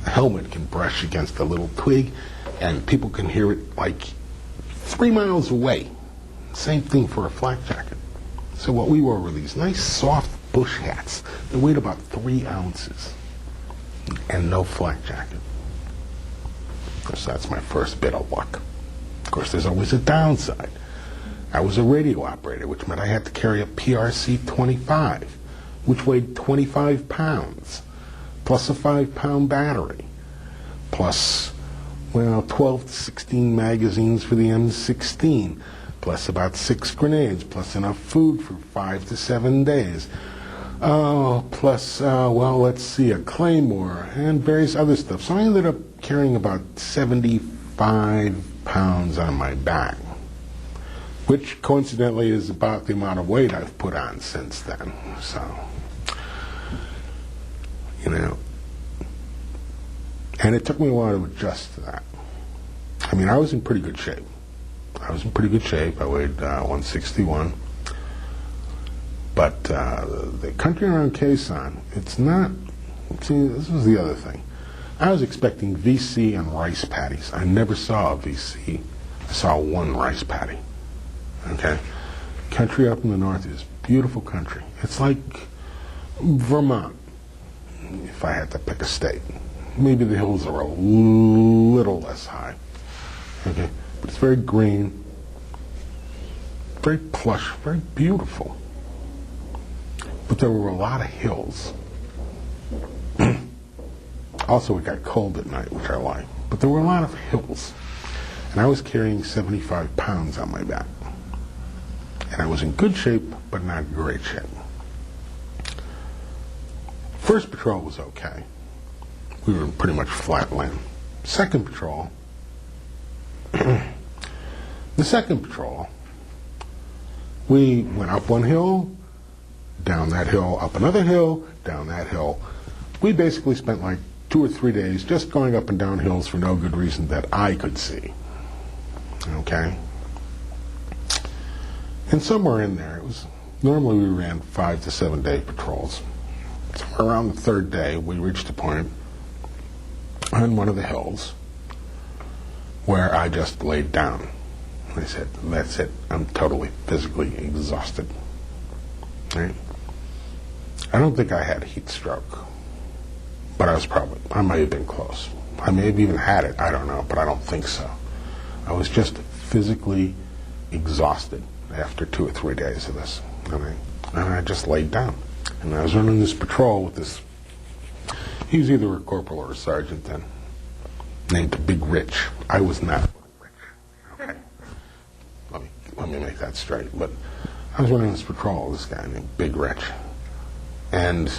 A helmet can brush against a little twig and people can hear it like 3 miles away. Same thing for a flak jacket. So what we wore were these nice soft bush hats that weighed about 3 ounces and no flak jacket. Of course, that's my first bit of luck. Of course, there's always a downside. I was a radio operator, which meant I had to carry a PRC-25, which weighed 25 pounds, plus a 5-pound battery, plus, 12 to 16 magazines for the M16, plus about 6 grenades, plus enough food for 5 to 7 days. Plus, let's see, a claymore and various other stuff. So I ended up carrying about 75 pounds on my back, which coincidentally is about the amount of weight I've put on since then. So, and it took me a while to adjust to that. I mean, I was in pretty good shape. I weighed 161. But the country around Quezon, it's not, see, this was the other thing. I was expecting VC and rice patties. I never saw a VC. I saw one rice patty. Okay? Country up in the north is beautiful country. It's like Vermont, if I had to pick a state. Maybe the hills are a little less high. Okay? But it's very green, very plush, very beautiful. But there were a lot of hills. Also, it got cold at night, which I like. But there were a lot of hills. And I was carrying 75 pounds on my back. And I was in good shape, but not great shape. First patrol was okay. We were in pretty much flat land. Second patrol, we went up one hill, down that hill, up another hill, down that hill. We basically spent like 2 or 3 days just going up and down hills for no good reason that I could see. Okay? And somewhere in there, normally we ran 5 to 7 day patrols. Somewhere around the 3rd day, we reached a point on one of the hills where I just laid down. I said, that's it. I'm totally physically exhausted. Right? I don't think I had heat stroke, but I might have been close. I may have even had it, I don't know, but I don't think so. I was just physically exhausted after 2 or 3 days of this. And I just laid down. And I was running this patrol with this, he was either a corporal or a sergeant then, named Big Rich. I was not rich. Okay. Let me make that straight. But I was running this patrol with this guy named Big Rich. And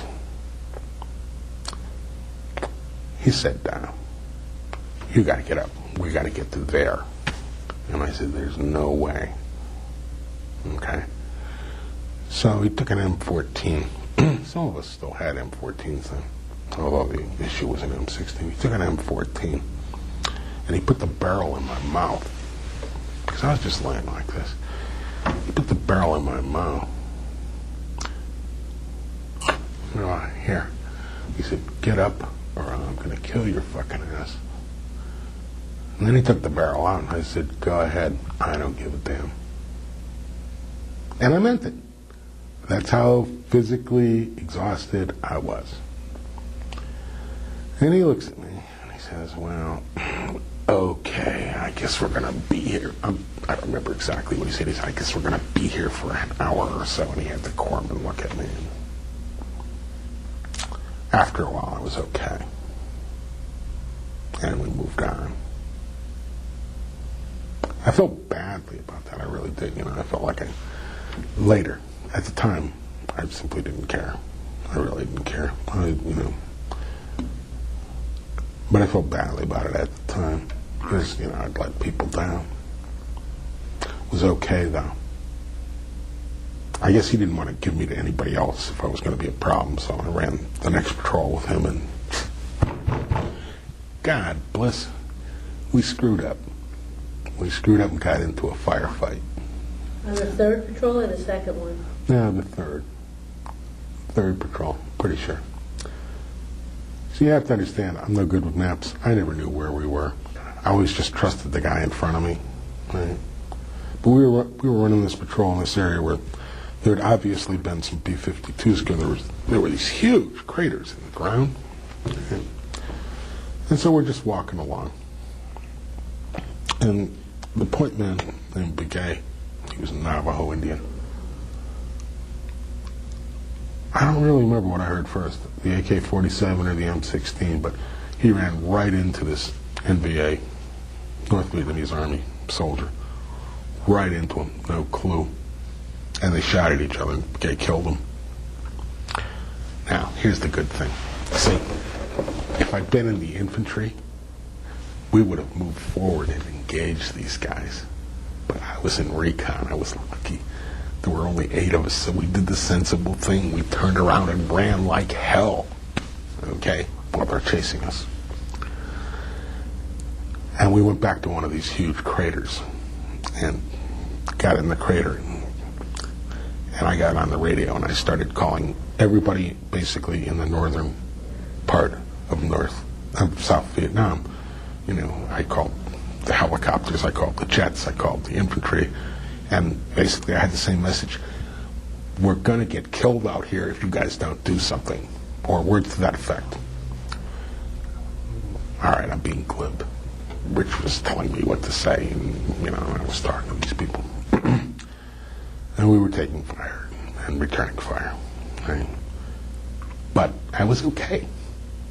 he said, you got to get up. We got to get to there. And I said, there's no way. Okay. So he took an M14. Some of us still had M14s then, although the issue was an M16. He took an M14 and he put the barrel in my mouth, because I was just laying like this. He put the barrel in my mouth. Here. He said, get up or I'm going to kill your fucking ass. And then he took the barrel out and I said, go ahead. I don't give a damn. And I meant it. That's how physically exhausted I was. And he looks at me and he says, well, okay, I guess we're going to be here. I don't remember exactly what he said. He said, I guess we're going to be here for an hour or so. And he had the corpsman look at me. After a while, I was okay. And we moved on. I felt badly about that. I really did. I felt like later, at the time, I simply didn't care. I really didn't care. But I felt badly about it at the time. Because, I'd let people down. It was okay, though. I guess he didn't want to give me to anybody else if I was going to be a problem, so I ran the next patrol with him, and God bless, we screwed up. We screwed up and got into a firefight. On the 3rd patrol or the 2nd one? Yeah, the 3rd. 3rd patrol, pretty sure. So you have to understand, I'm no good with maps. I never knew where we were. I always just trusted the guy in front of me. Right? But we were running this patrol in this area where there had obviously been some B-52s because there were these huge craters in the ground. And so we're just walking along. And the point man named Begay, he was a Navajo Indian. I don't really remember what I heard first, the AK-47 or the M16, but he ran right into this NVA, North Vietnamese Army soldier. Right into him, no clue. And they shot at each other and Begay killed him. Now, here's the good thing. See, if I'd been in the infantry, we would have moved forward and engaged these guys. But I was in recon. I was lucky. There were only 8 of us, so we did the sensible thing. We turned around and ran like hell, okay, while they're chasing us. And we went back to one of these huge craters and got in the crater. And I got on the radio and I started calling everybody basically in the northern part of South Vietnam. You know, I called the helicopters, I called the jets, I called the infantry, and basically I had the same message. We're going to get killed out here if you guys don't do something, or words to that effect. All right, I'm being glib. Rich was telling me what to say, and, you know, I was talking to these people. And we were taking fire and returning fire. Right? But I was okay.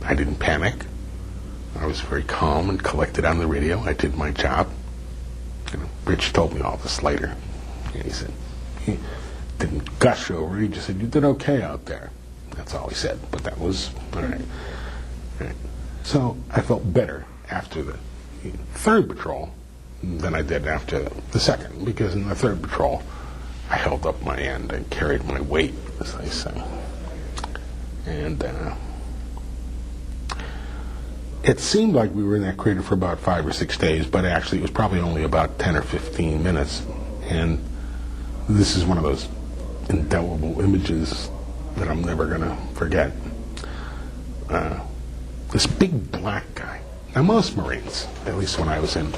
I didn't panic. I was very calm and collected on the radio. I did my job. You know, Rich told me all this later. And he said, he didn't gush over it. He just said, you did okay out there. That's all he said. But that was, all right. All right. So I felt better after the 3rd patrol than I did after the 2nd. Because in the 3rd patrol, I held up my end and carried my weight, as they say. And it seemed like we were in that crater for about 5 or 6 days, but actually it was probably only about 10 or 15 minutes. And this is one of those indelible images that I'm never going to forget. This big black guy. Now most Marines, at least when I was in,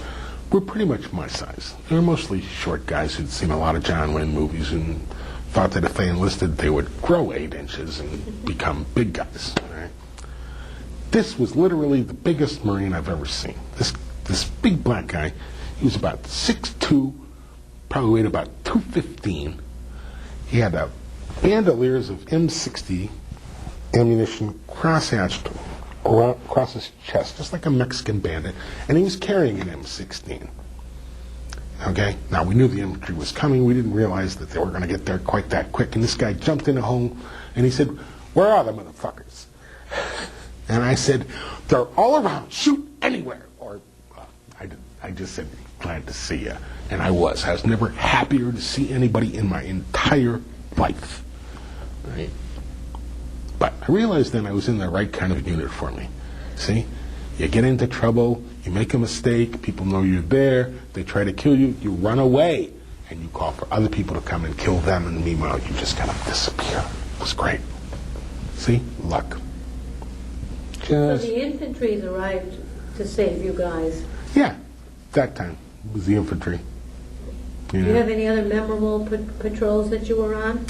were pretty much my size. They were mostly short guys who'd seen a lot of John Wayne movies and thought that if they enlisted, they would grow 8 inches and become big guys. Right? This was literally the biggest Marine I've ever seen. This big black guy, he was about 6'2", probably weighed about 215. He had bandoliers of M60 ammunition cross-hatched across his chest, just like a Mexican bandit, and he was carrying an M16. Okay? Now, we knew the infantry was coming. We didn't realize that they were going to get there quite that quick. And this guy jumped in a hole, and he said, where are the motherfuckers? And I said, they're all around. Shoot anywhere. Or I just said, glad to see you. And I was. I was never happier to see anybody in my entire life. Right? But I realized then I was in the right kind of unit for me. See? You get into trouble, you make a mistake, people know you're there, they try to kill you, you run away, and you call for other people to come and kill them, and meanwhile you just kind of disappear. It was great. See? Luck. So the infantry arrived to save you guys. Yeah, that time it was the infantry. Do you have any other memorable patrols that you were on?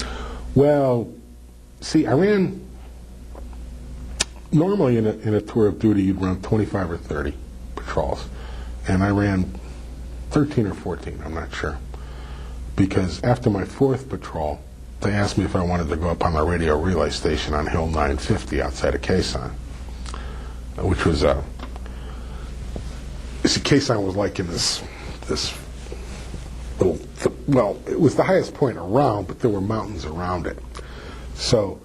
Well, see, I ran... Normally in a tour of duty, you'd run 25 or 30 patrols. And I ran 13 or 14, I'm not sure. Because after my 4th patrol, they asked me if I wanted to go up on the radio relay station on Hill 950 outside of Quezon. Which was Quezon was like in this little, well, it was the highest point around, but there were mountains around it. So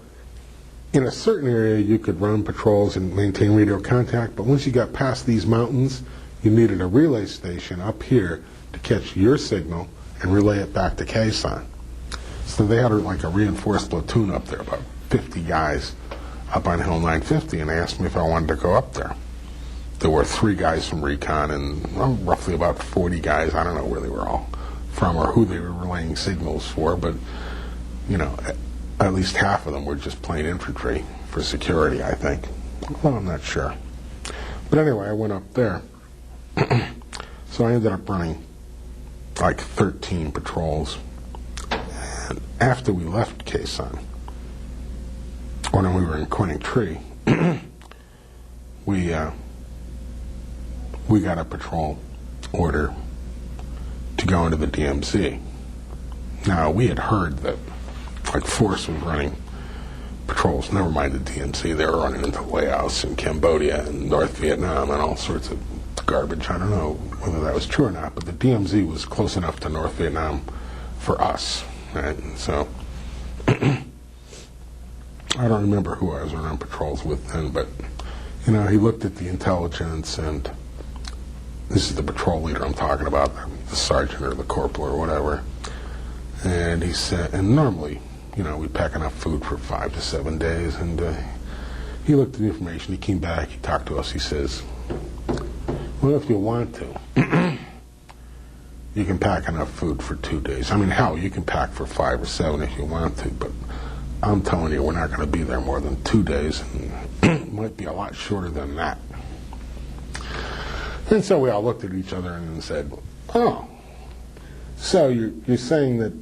in a certain area, you could run patrols and maintain radio contact, but once you got past these mountains, you needed a relay station up here to catch your signal and relay it back to Quezon. So they had like a reinforced platoon up there, about 50 guys up on Hill 950, and they asked me if I wanted to go up there. There were 3 guys from Recon and roughly about 40 guys. I don't know where they were all from or who they were relaying signals for, but, you know, at least half of them were just plain infantry for security, I think. Well, I'm not sure. But anyway, I went up there. So I ended up running like 13 patrols. And after we left Khe Sanh, when we were in Quang Tri, we got a patrol order to go into the DMZ. Now, we had heard that like Force was running patrols, never mind the DMZ, they were running into Laos and Cambodia and North Vietnam and all sorts of garbage. I don't know whether that was true or not, but the DMZ was close enough to North Vietnam for us. Right? And so, I don't remember who I was around patrols with then, but, you know, he looked at the intelligence, and this is the patrol leader I'm talking about, the sergeant or the corporal or whatever, and he said, and normally, you know, we pack enough food for 5 to 7 days, and he looked at the information, he came back, he talked to us, he says, well, if you want to, you can pack enough food for 2 days. I mean, hell, you can pack for 5 or 7 if you want to, but I'm telling you, we're not going to be there more than 2 days, and it might be a lot shorter than that. And so we all looked at each other and said, oh, so you're saying that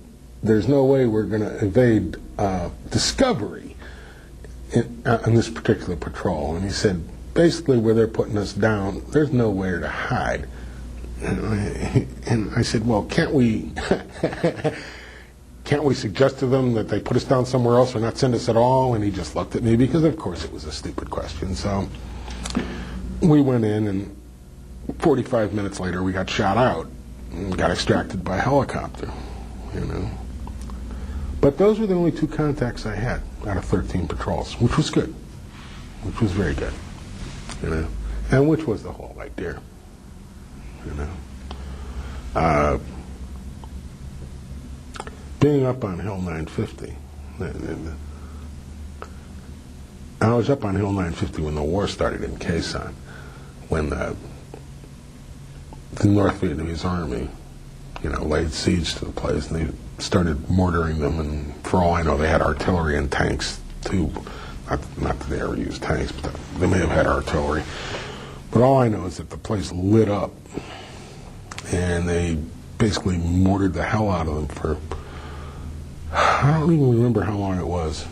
there's no way we're going to evade discovery in this particular patrol? And he said, basically where they're putting us down, there's nowhere to hide. And I said, well, can't we suggest to them that they put us down somewhere else or not send us at all? And he just looked at me because, of course, it was a stupid question. So we went in, and 45 minutes later, we got shot out and got extracted by helicopter, you know. But those were the only 2 contacts I had out of 13 patrols, which was good, which was very good, you know, and which was the whole idea, you know. Being up on Hill 950, I was up on Hill 950 when the war started in Khe Sanh, when the North Vietnamese army, you know, laid siege to the place, and they started mortaring them, and for all I know, they had artillery and tanks too. Not that they ever used tanks, but they may have had artillery. But all I know is that the place lit up, and they basically mortared the hell out of them for, I don't even remember how long it was.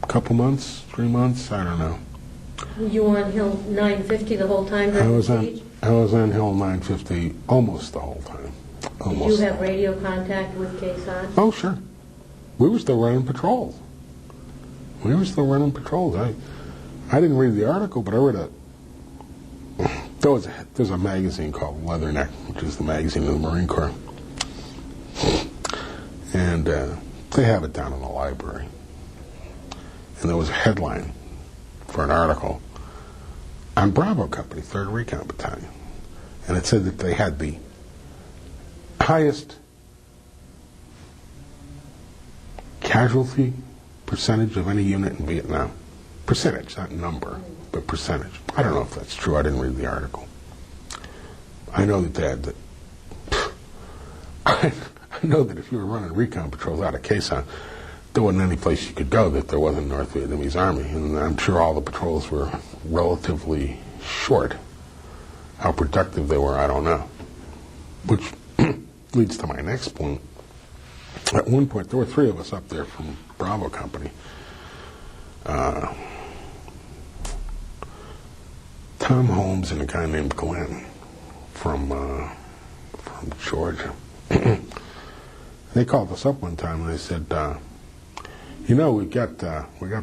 A couple months? 3 months? I don't know. You were on Hill 950 the whole time during the siege? I was on Hill 950 almost the whole time. Did you have radio contact with Khe Sanh? Oh, sure. We were still running patrols. I didn't read the article, but I read there's a magazine called Leatherneck, which is the magazine of the Marine Corps. And they have it down in the library. And there was a headline for an article on Bravo Company, 3rd Recon Battalion. And it said that they had the highest casualty percentage of any unit in Vietnam. Percentage, not number, but percentage. I don't know if that's true. I didn't read the article. I know that they had the... I know that if you were running recon patrols out of Khe Sanh, there wasn't any place you could go that there wasn't North Vietnamese Army. And I'm sure all the patrols were relatively short. How productive they were, I don't know. Which leads to my next point. At one point, there were 3 of us up there from Bravo Company. Tom Holmes and a guy named Glenn from Georgia. They called us up one time and they said, you know, we got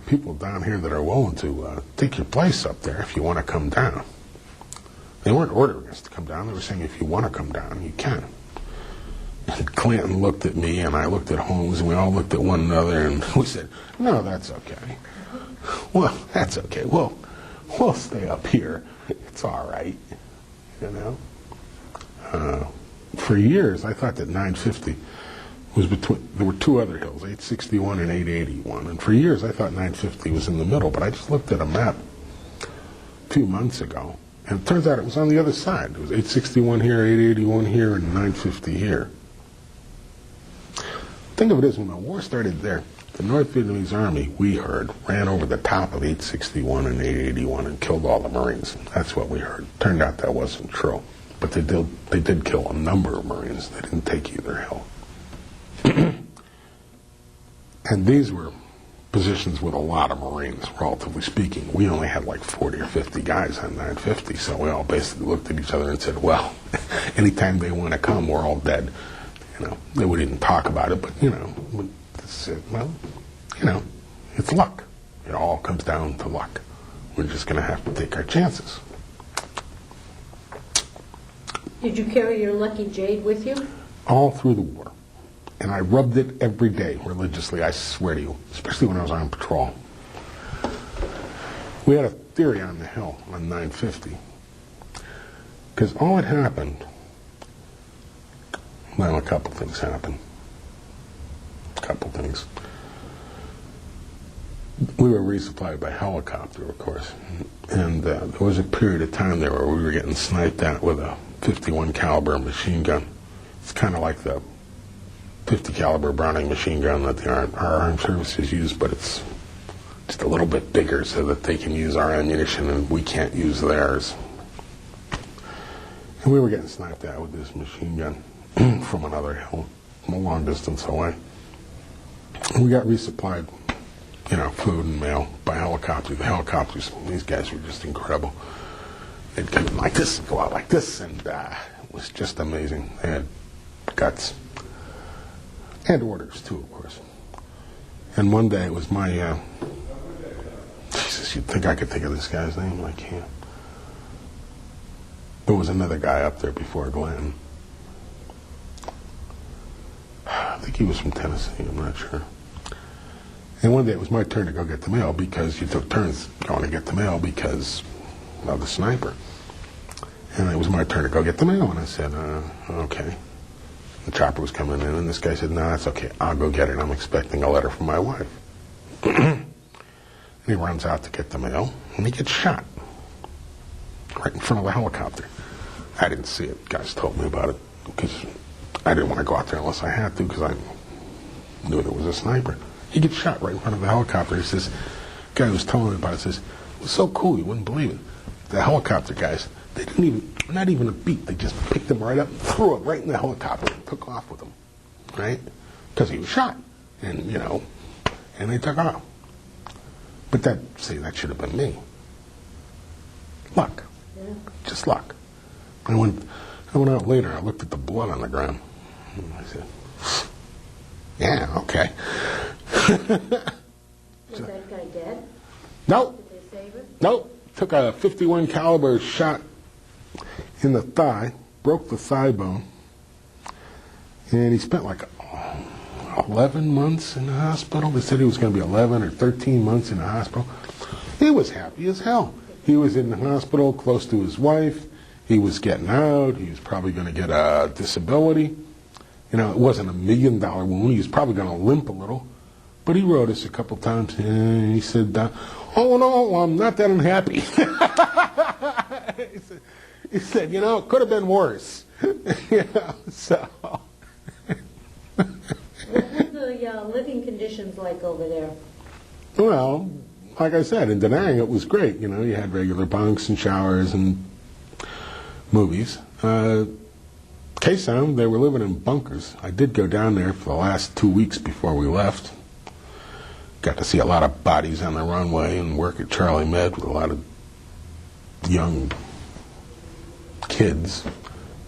people down here that are willing to take your place up there if you want to come down. They weren't ordering us to come down. They were saying, if you want to come down, you can. And Clanton looked at me, and I looked at Holmes, and we all looked at one another, and we said, no, that's okay. Well, that's okay. We'll stay up here. It's all right, you know. For years, I thought that 950 was between, there were 2 other hills, 861 and 881, and for years I thought 950 was in the middle, but I just looked at a map a few months ago, and it turns out it was on the other side. It was 861 here, 881 here, and 950 here. Think of it as when the war started there, the North Vietnamese Army, we heard, ran over the top of 861 and 881 and killed all the Marines. That's what we heard. Turned out that wasn't true. But they did kill a number of Marines. They didn't take either hill. And these were positions with a lot of Marines, relatively speaking. We only had like 40 or 50 guys on 950, so we all basically looked at each other and said, well, anytime they want to come, we're all dead. They wouldn't even talk about it, but, we said, well, it's luck. It all comes down to luck. We're just going to have to take our chances. Did you carry your lucky jade with you? All through the war. And I rubbed it every day religiously, I swear to you, especially when I was on patrol. We had a theory on the hill on 950. Because all that happened, well, a couple things happened. We were resupplied by helicopter, of course. And there was a period of time there where we were getting sniped at with a 51 caliber machine gun. It's kind of like the 50 caliber Browning machine gun that our armed services use, but it's just a little bit bigger so that they can use our ammunition and we can't use theirs. And we were getting sniped at with this machine gun from another hill, from a long distance away. And we got resupplied, food and mail by helicopter. The helicopters, these guys were just incredible. They'd come in like this, go out like this, and it was just amazing. They had guts. And orders, too, of course. And one day it was my, Jesus, you'd think I could think of this guy's name, but I can't. There was another guy up there before Glenn. I think he was from Tennessee, I'm not sure. And one day it was my turn to go get the mail because you took turns going to get the mail because of the sniper. And it was my turn to go get the mail, and I said, okay. The chopper was coming in, and this guy said, no, that's okay. I'll go get it. I'm expecting a letter from my wife. And he runs out to get the mail, and he gets shot right in front of the helicopter. I didn't see it. Guys told me about it because I didn't want to go out there unless I had to because I knew there was a sniper. He gets shot right in front of the helicopter. He says, the guy who was telling me about it says, it was so cool, you wouldn't believe it. The helicopter guys, they didn't even, not even a beat. They just picked him right up and threw him right in the helicopter and took off with him, right? Because he was shot, and and they took off. But that should have been me. Luck, just luck. I went out later. I looked at the blood on the ground. And I said, yeah, okay. Was that guy dead? Nope. Did they save him? Nope. Took a 51 caliber shot in the thigh, broke the thigh bone, and he spent like 11 months in the hospital. They said he was going to be 11 or 13 months in the hospital. He was happy as hell. He was in the hospital close to his wife. He was getting out. He was probably going to get a disability. It wasn't $1 million wound. He was probably going to limp a little. But he wrote us a couple times, and he said, oh, no, I'm not that unhappy. He said, it could have been worse. So. What were the living conditions like over there? Well, like I said, in Da Nang it was great. You had regular bunks and showers and movies. Quezon, they were living in bunkers. I did go down there for the last 2 weeks before we left. Got to see a lot of bodies on the runway and work at Charlie Med with a lot of young kids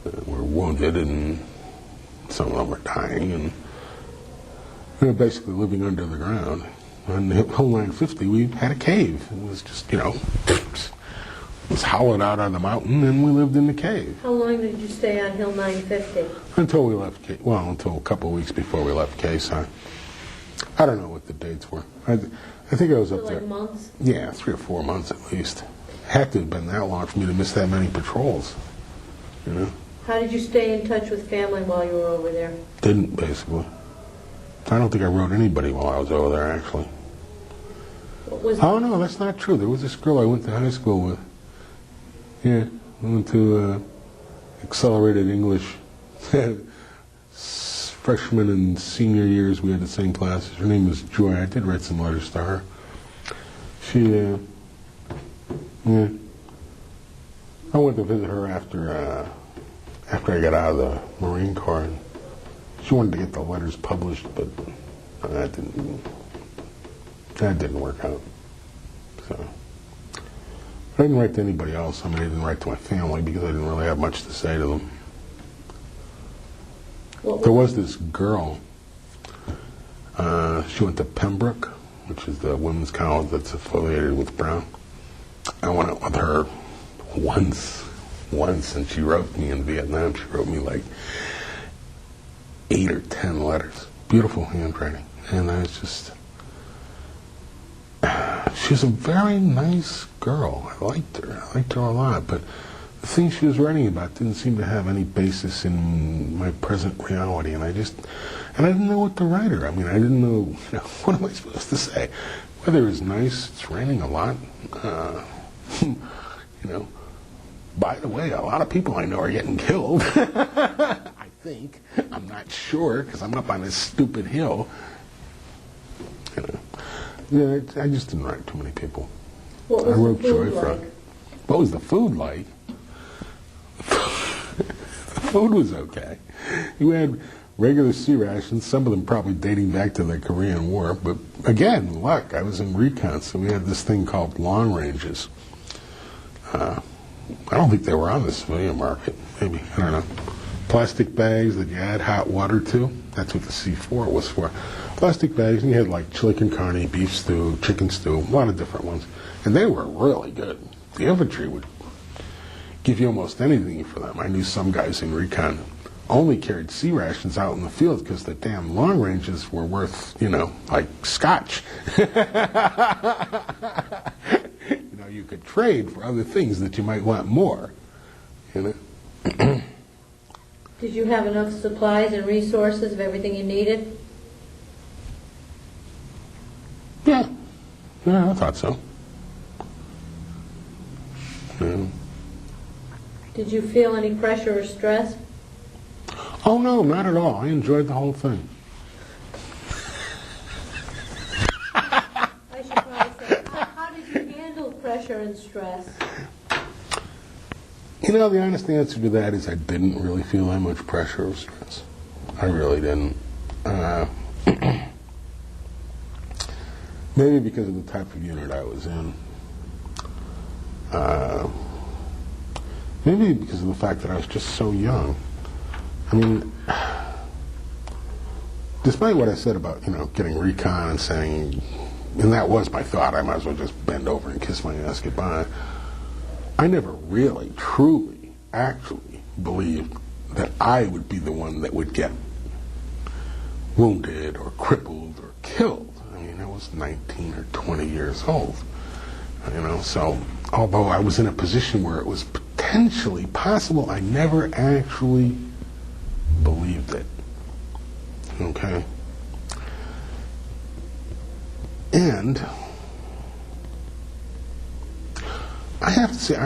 that were wounded, and some of them were dying, and we were basically living under the ground. On the Hill 950, we had a cave. It was just, it was hollowed out on the mountain, and we lived in the cave. How long did you stay on Hill 950? Until we left, until a couple of weeks before we left Quezon. I don't know what the dates were. I think I was up there. Like months? Yeah, 3 or 4 months at least. Had to have been that long for me to miss that many patrols. How did you stay in touch with family while you were over there? Didn't, basically. I don't think I wrote anybody while I was over there, actually. What was Oh, no, that's not true. There was this girl I went to high school with. Yeah, I went to accelerated English. Freshman and senior years, we had the same classes. Her name was Joy. I did write some letters to her. She, yeah. I went to visit her after after I got out of the Marine Corps. And she wanted to get the letters published, but that didn't work out. So I didn't write to anybody else. I mean, I didn't write to my family because I didn't really have much to say to them. There was this girl. She went to Pembroke, which is the women's college that's affiliated with Brown. I went out with her once, and she wrote me in Vietnam. She wrote me like 8 or 10 letters. Beautiful handwriting. And I was just... She was a very nice girl. I liked her. I liked her a lot. But the things she was writing about didn't seem to have any basis in my present reality. And I didn't know what to write her. I mean, I didn't know, what am I supposed to say? Weather is nice. It's raining a lot. By the way, a lot of people I know are getting killed. I think. I'm not sure because I'm up on this stupid hill. Yeah, I just didn't write too many people. What was the food like? What was the food like? The food was okay. You had regular sea rations, some of them probably dating back to the Korean War. But again, luck, I was in recon, so we had this thing called long ranges. I don't think they were on the civilian market. Maybe, I don't know. Plastic bags that you add hot water to. That's what the C4 was for. Plastic bags, and you had like chili con carne, beef stew, chicken stew, a lot of different ones. And they were really good. The infantry would give you almost anything for them. I knew some guys in recon only carried sea rations out in the field because the damn long ranges were worth, like scotch. You could trade for other things that you might want more. Did you have enough supplies and resources of everything you needed? Yeah, I thought so. Yeah. Did you feel any pressure or stress? Oh, no, not at all. I enjoyed the whole thing. I should probably say, how did you handle pressure and stress? The honest answer to that is I didn't really feel that much pressure or stress. I really didn't. Maybe because of the type of unit I was in. Maybe because of the fact that I was just so young. I mean, despite what I said about, getting recon and saying, and that was my thought, I might as well just bend over and kiss my ass goodbye. I never really, truly, actually believed that I would be the one that would get wounded or crippled or killed. I mean, I was 19 or 20 years old. So although I was in a position where it was potentially possible, I never actually believed it. Okay? And I have to say,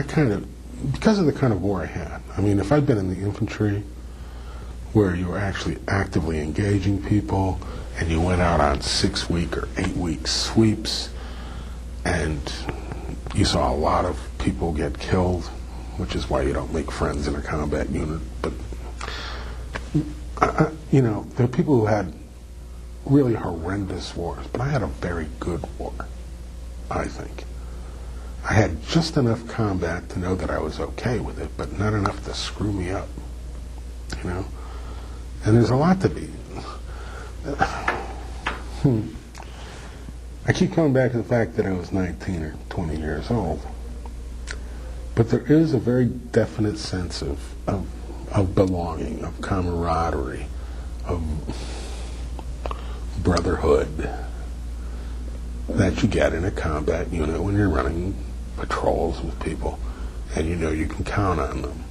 because of the kind of war I had, I mean, if I'd been in the infantry where you were actually actively engaging people and you went out on 6-week or 8-week sweeps and you saw a lot of people get killed, which is why you don't make friends in a combat unit. But, there are people who had really horrendous wars, but I had a very good war, I think. I had just enough combat to know that I was okay with it, but not enough to screw me up, And there's a lot to be. I keep coming back to the fact that I was 19 or 20 years old. But there is a very definite sense of belonging, of camaraderie, of brotherhood that you get in a combat unit when you're running patrols with people and you can count on them.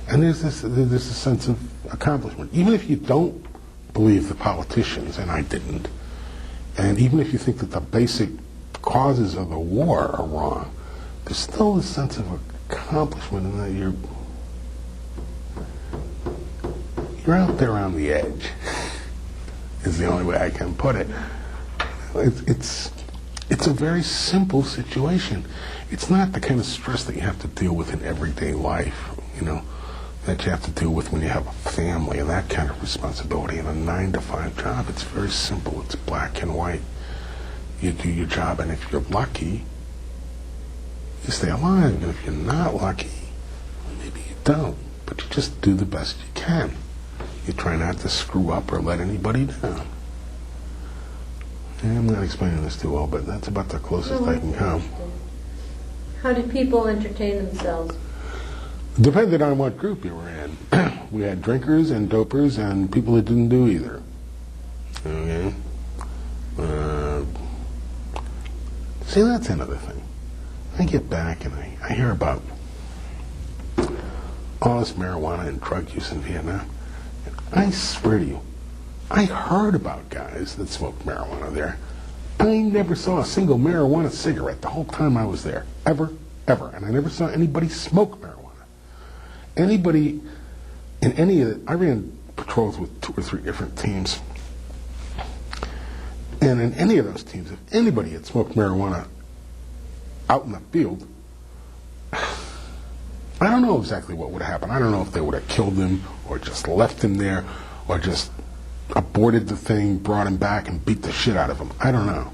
And there's this sense of accomplishment. Even if you don't believe the politicians, and I didn't, and even if you think that the basic causes of the war are wrong, there's still a sense of accomplishment in that you're out there on the edge, is the only way I can put it. It's a very simple situation. It's not the kind of stress that you have to deal with in everyday life. that you have to deal with when you have a family and that kind of responsibility. In a 9-to-5 job, it's very simple. It's black and white. You do your job, and if you're lucky, you stay alive. And if you're not lucky, maybe you don't. But you just do the best you can. You try not to screw up or let anybody down. And I'm not explaining this too well, but that's about the closest I can come. How did people entertain themselves? Depended on what group you were in. We had drinkers and dopers and people that didn't do either. Okay? See, that's another thing. I get back and I hear about all this marijuana and drug use in Vietnam. And I swear to you, I heard about guys that smoked marijuana there. I never saw a single marijuana cigarette the whole time I was there. Ever. And I never saw anybody smoke marijuana. Anybody in any of the... I ran patrols with 2 or 3 different teams. And in any of those teams, if anybody had smoked marijuana out in the field, I don't know exactly what would have happened. I don't know if they would have killed him or just left him there or just aborted the thing, brought him back, and beat the shit out of him. I don't know.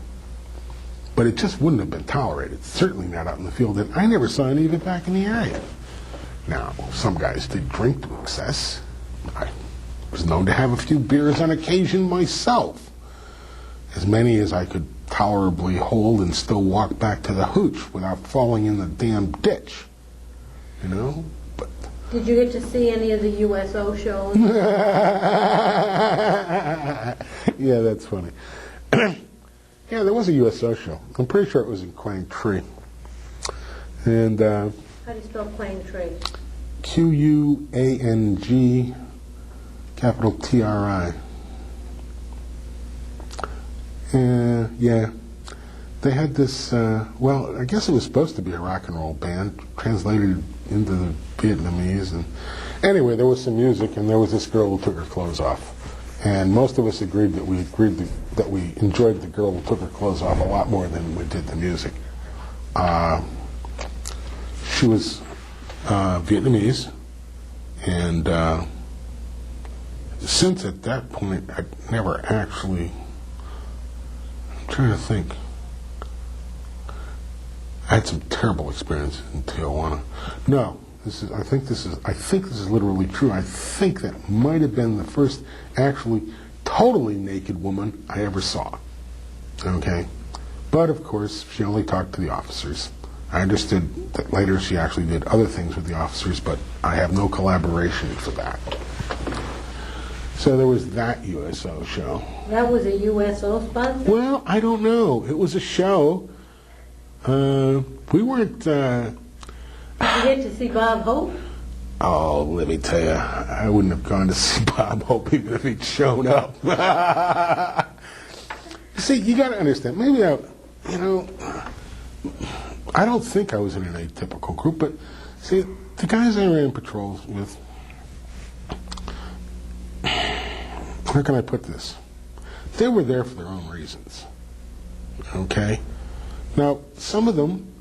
But it just wouldn't have been tolerated. Certainly not out in the field. And I never saw any of it back in the area. Now, some guys did drink to excess. I was known to have a few beers on occasion myself. As many as I could tolerably hold and still walk back to the hooch without falling in the damn ditch. But... Did you get to see any of the USO shows? Yeah, that's funny. Yeah, there was a USO show. I'm pretty sure it was in Quang Tri. And, How do you spell Quang Tri? Quang, capital Tri. Yeah. They had this, I guess it was supposed to be a rock and roll band, translated into the Vietnamese. And anyway, there was some music, and there was this girl who took her clothes off. And most of us agreed that we enjoyed the girl who took her clothes off a lot more than we did the music. She was Vietnamese, and since at that point I'd never actually... I'm trying to think. I had some terrible experiences in Tijuana. No, I think this is literally true. I think that might have been the first actually totally naked woman I ever saw. Okay? But of course, she only talked to the officers. I understood that later she actually did other things with the officers, but I have no collaboration for that. So there was that USO show. That was a USO sponsor? Well, I don't know. It was a show. We weren't... Did you get to see Bob Hope? Oh, let me tell you, I wouldn't have gone to see Bob Hope even if he'd shown up. See, you got to understand, maybe I don't think I was in an atypical group, but see, the guys I ran patrols with, how can I put this? They were there for their own reasons. Okay? Now, some of them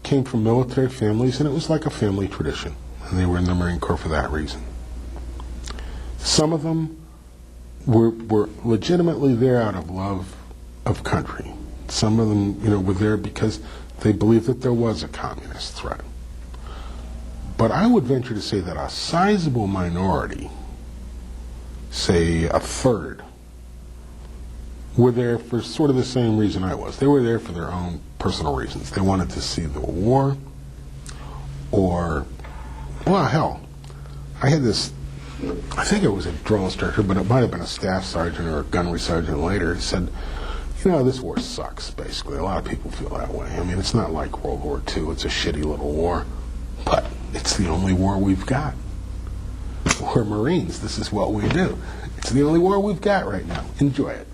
came from military families, and it was like a family tradition, and they were in the Marine Corps for that reason. Some of them were legitimately there out of love of country. Some of them, were there because they believed that there was a communist threat. But I would venture to say that a sizable minority, say a third, were there for sort of the same reason I was. They were there for their own personal reasons. They wanted to see the war, or, well, hell, I had this, I think it was a drill instructor, but it might have been a staff sergeant or a gunnery sergeant later, said, this war sucks, basically. A lot of people feel that way. I mean, it's not like World War II. It's a shitty little war, but it's the only war we've got. We're Marines. This is what we do. It's the only war we've got right now. Enjoy it.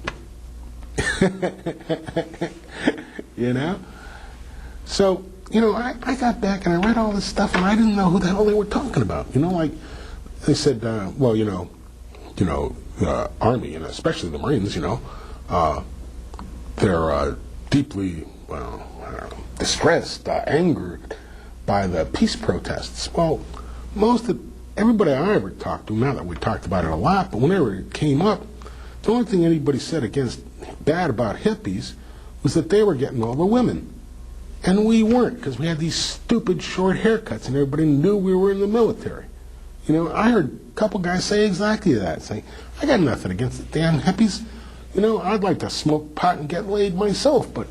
So, I got back and I read all this stuff and I didn't know who the hell they were talking about. Like, they said, the Army, and especially the Marines, they're deeply, distressed, angered by the peace protests. Well, everybody I ever talked to, not that we talked about it a lot, but whenever it came up, the only thing anybody said bad about hippies was that they were getting all the women. And we weren't, because we had these stupid short haircuts and everybody knew we were in the military. You know, I heard a couple guys say exactly that, saying, I got nothing against the damn hippies. You know, I'd like to smoke pot and get laid myself, but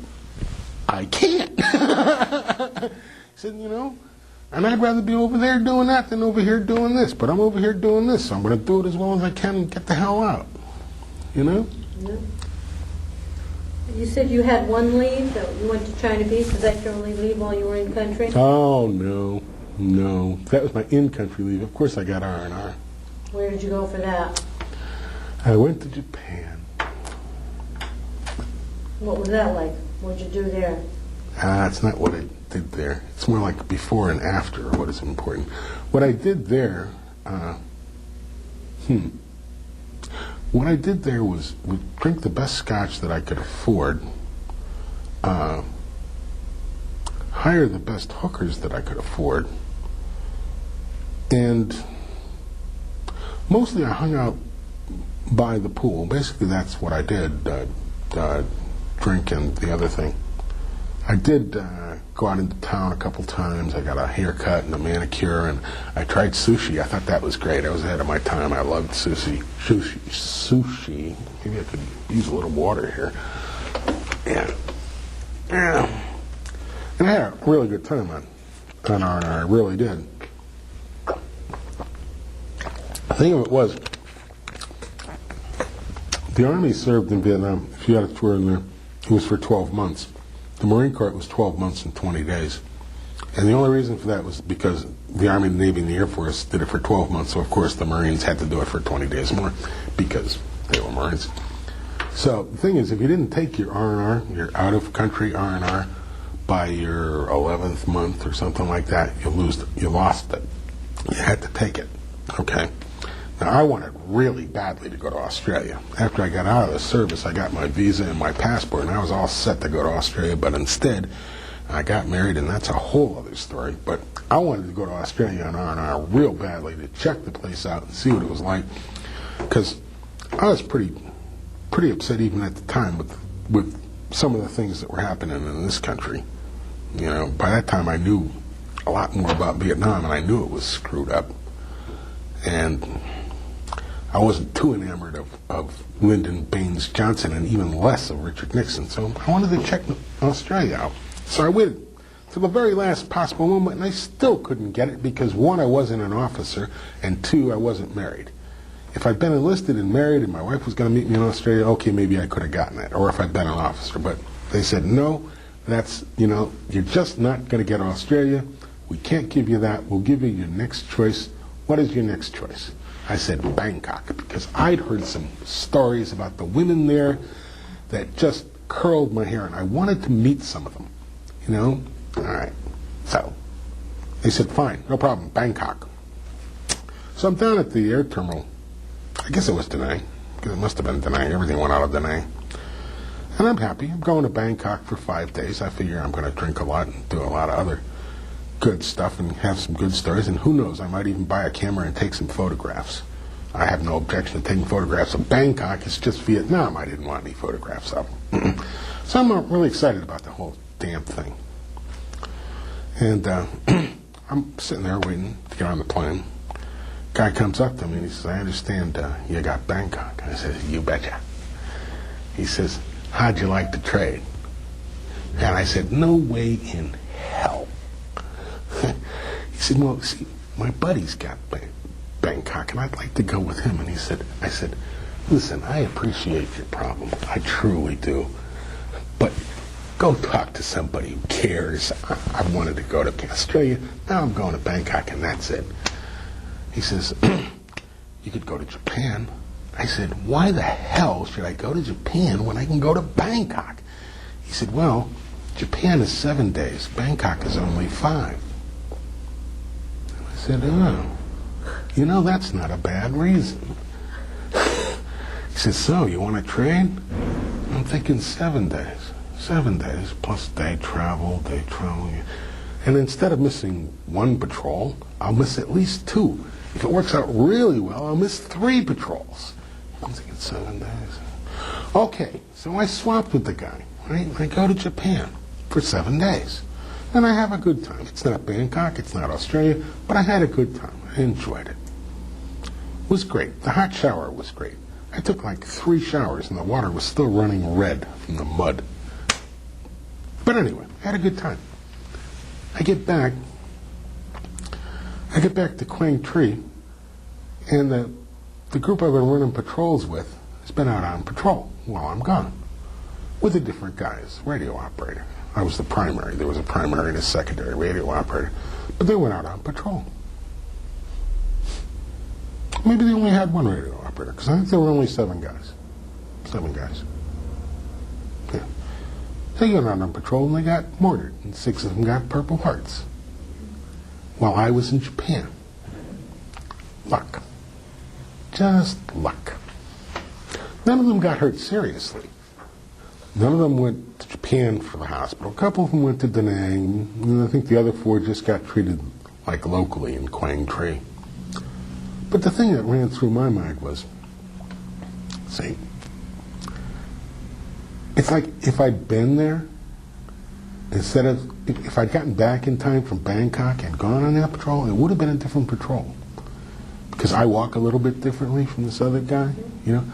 I can't. He said, you know, and I'd rather be over there doing that than over here doing this. But I'm over here doing this, so I'm going to do it as well as I can and get the hell out. You know? Yeah. You said you had one leave, that you went to China Beach. Was that your only leave while you were in country? Oh, no. That was my in-country leave. Of course I got R&R. Where did you go for that? I went to Japan. What was that like? What did you do there? It's not what I did there. It's more like before and after what is important. What I did there, what I did there was drink the best scotch that I could afford, hire the best hookers that I could afford, and mostly I hung out by the pool. Basically, that's what I did, drink and the other thing. I did go out into town a couple times. I got a haircut and a manicure, and I tried sushi. I thought that was great. I was ahead of my time. I loved sushi. Maybe I could use a little water here. Yeah. And I had a really good time on R&R. I really did. The thing of it was, the Army served in Vietnam. If you had a tour in there, it was for 12 months. The Marine Corps was 12 months and 20 days. And the only reason for that was because the Army, the Navy, and the Air Force did it for 12 months, so of course the Marines had to do it for 20 days more because they were Marines. So the thing is, if you didn't take your R&R, your out-of-country R&R, by your 11th month or something like that, you lost it. You had to take it, okay? Now, I wanted really badly to go to Australia. After I got out of the service, I got my visa and my passport, and I was all set to go to Australia, but instead, I got married, and that's a whole other story. But I wanted to go to Australia on R&R real badly to check the place out and see what it was like, because I was pretty upset even at the time with some of the things that were happening in this country. You know, by that time I knew a lot more about Vietnam, and I knew it was screwed up. And I wasn't too enamored of Lyndon Baines Johnson, and even less of Richard Nixon. So I wanted to check Australia out. So I waited to the very last possible moment, and I still couldn't get it because, one, I wasn't an officer, and two, I wasn't married. If I'd been enlisted and married and my wife was going to meet me in Australia, okay, maybe I could have gotten it, or if I'd been an officer. But they said, no, that's, you're just not going to get Australia. We can't give you that. We'll give you your next choice. What is your next choice? I said Bangkok, because I'd heard some stories about the women there that just curled my hair, and I wanted to meet some of them, All right. So they said, fine, no problem, Bangkok. So I'm down at the air terminal. I guess it was Da Nang, because it must have been Da Nang. Everything went out of Da Nang. And I'm happy. I'm going to Bangkok for 5 days. I figure I'm going to drink a lot and do a lot of other good stuff and have some good stories, and who knows, I might even buy a camera and take some photographs. I have no objection to taking photographs of Bangkok. It's just Vietnam I didn't want any photographs of. So I'm really excited about the whole damn thing. And I'm sitting there waiting to get on the plane. Guy comes up to me and he says, I understand you got Bangkok. I said, you betcha. He says, how'd you like to trade? And I said, no way in hell. He said, well, see, my buddy's got Bangkok, and I'd like to go with him. And I said, listen, I appreciate your problem. I truly do. But go talk to somebody who cares. I wanted to go to Australia. Now I'm going to Bangkok, and that's it. He says, you could go to Japan. I said, why the hell should I go to Japan when I can go to Bangkok? He said, well, Japan is 7 days. Bangkok is only 5. I said, oh, that's not a bad reason. He said, so, you want to trade? I'm thinking 7 days. 7 days, plus day travel. And instead of missing one patrol, I'll miss at least 2. If it works out really well, I'll miss 3 patrols. I'm thinking 7 days. Okay, so I swapped with the guy, right? I go to Japan for 7 days. And I have a good time. It's not Bangkok, it's not Australia, but I had a good time. I enjoyed it. It was great. The hot shower was great. I took like 3 showers and the water was still running red from the mud. But anyway, I had a good time. I get back to Quang Tri, and the group I've been running patrols with has been out on patrol while I'm gone, with the different guys, radio operator. I was the primary. There was a primary and a secondary radio operator, but they went out on patrol. Maybe they only had one radio operator, because I think there were only 7 guys. 7 guys. Yeah. They went out on patrol and they got mortared, and 6 of them got Purple Hearts. While I was in Japan. Luck. Just luck. None of them got hurt seriously. None of them went to Japan for the hospital. A couple of them went to Da Nang, and I think the other 4 just got treated like locally in Quang Tri. But the thing that ran through my mind was, see, it's like if I'd been there, instead of, if I'd gotten back in time from Bangkok and gone on that patrol, it would have been a different patrol. Because I walk a little bit differently from this other guy, you know.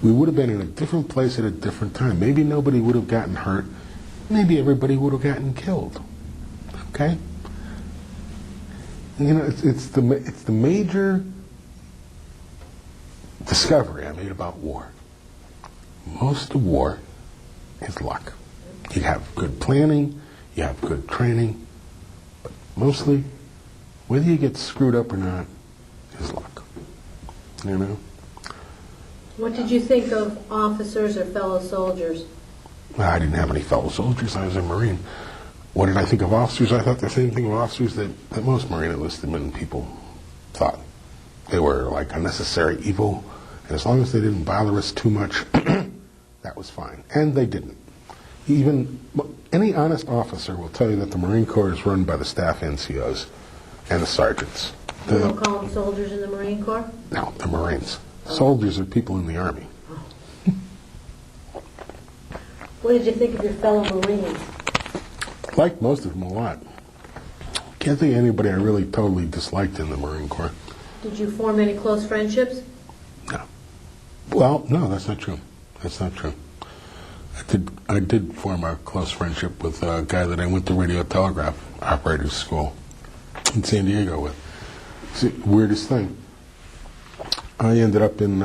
We would have been in a different place at a different time. Maybe nobody would have gotten hurt. Maybe everybody would have gotten killed. Okay? You know, it's the major discovery I made about war. Most of war is luck. You have good planning, you have good training, but mostly, whether you get screwed up or not, is luck. You know? What did you think of officers or fellow soldiers? Well, I didn't have any fellow soldiers. I was a Marine. What did I think of officers? I thought the same thing of officers that most Marine enlisted men people thought. They were like a necessary evil, and as long as they didn't bother us too much, that was fine. And they didn't. Even any honest officer will tell you that the Marine Corps is run by the staff NCOs and the sergeants. You don't call them soldiers in the Marine Corps? No, the Marines. Soldiers are people in the Army. What did you think of your fellow Marines? Liked most of them a lot. Can't think of anybody I really totally disliked in the Marine Corps. Did you form any close friendships? No. Well, no, that's not true. That's not true. I did form a close friendship with a guy that I went to radio telegraph operators school in San Diego with. See, weirdest thing. I ended up in,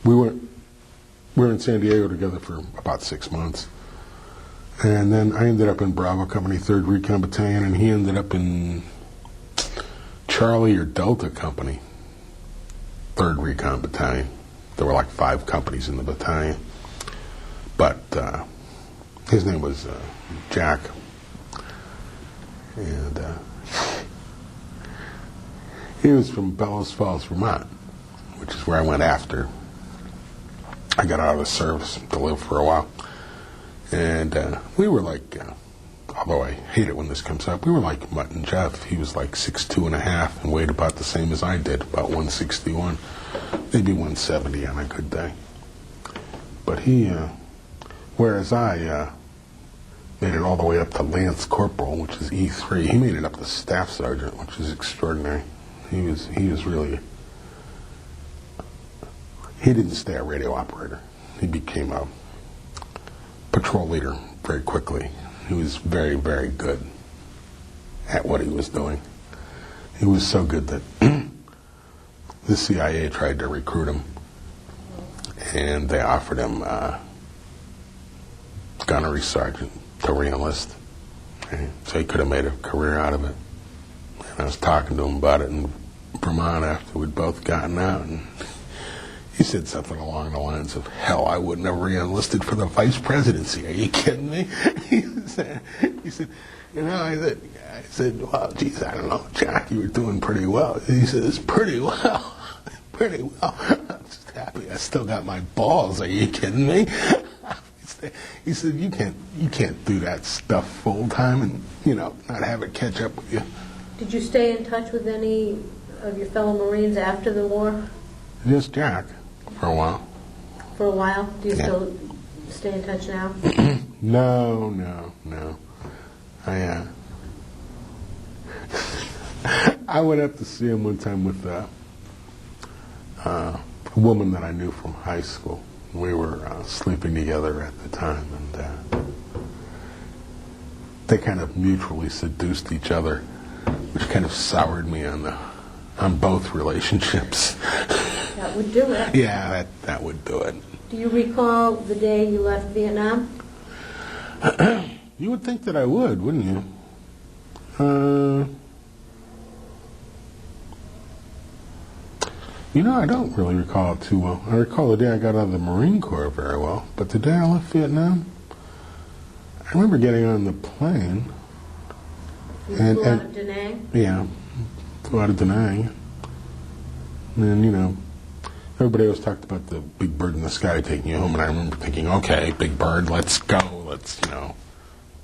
we were in San Diego together for about 6 months. And then I ended up in Bravo Company, 3rd Recon Battalion, and he ended up in Charlie or Delta Company, 3rd Recon Battalion. There were like 5 companies in the battalion. But his name was Jack. And he was from Bellows Falls, Vermont, which is where I went after I got out of the service to live for a while. And we were like, although I hate it when this comes up, we were like Mutt and Jeff. He was like 6'2.5" and weighed about the same as I did, about 161, maybe 170 on a good day. But he, whereas I made it all the way up to Lance Corporal, which is E3, he made it up to Staff Sergeant, which is extraordinary. He was really, he didn't stay a radio operator. He became a patrol leader very quickly. He was very, very good at what he was doing. He was so good that the CIA tried to recruit him, and they offered him gunnery sergeant to re-enlist. Okay? So he could have made a career out of it. And I was talking to him about it in Vermont after we'd both gotten out, and he said something along the lines of, "Hell, I wouldn't have re-enlisted for the vice presidency. Are you kidding me?" he said, I said, "Well, geez, I don't know, Jack, you were doing pretty well." He says, "Pretty well, pretty well. I'm just happy I still got my balls. Are you kidding me?" He said, you can't do that stuff full time and, not have it catch up with you. Did you stay in touch with any of your fellow Marines after the war? Just Jack for a while. For a while? Do you Yeah. still stay in touch now? No. I went up to see him one time with a woman that I knew from high school. We were sleeping together at the time, and they kind of mutually seduced each other, which kind of soured me on both relationships. That would do it. Yeah, that would do it. Do you recall the day you left Vietnam? You would think that I would, wouldn't you? I don't really recall it too well. I recall the day I got out of the Marine Corps very well, but the day I left Vietnam, I remember getting on the plane. You flew out of Da Nang? Yeah, flew out of Da Nang. And then, everybody always talked about the big bird in the sky taking you home, and I remember thinking, okay, big bird, let's go, But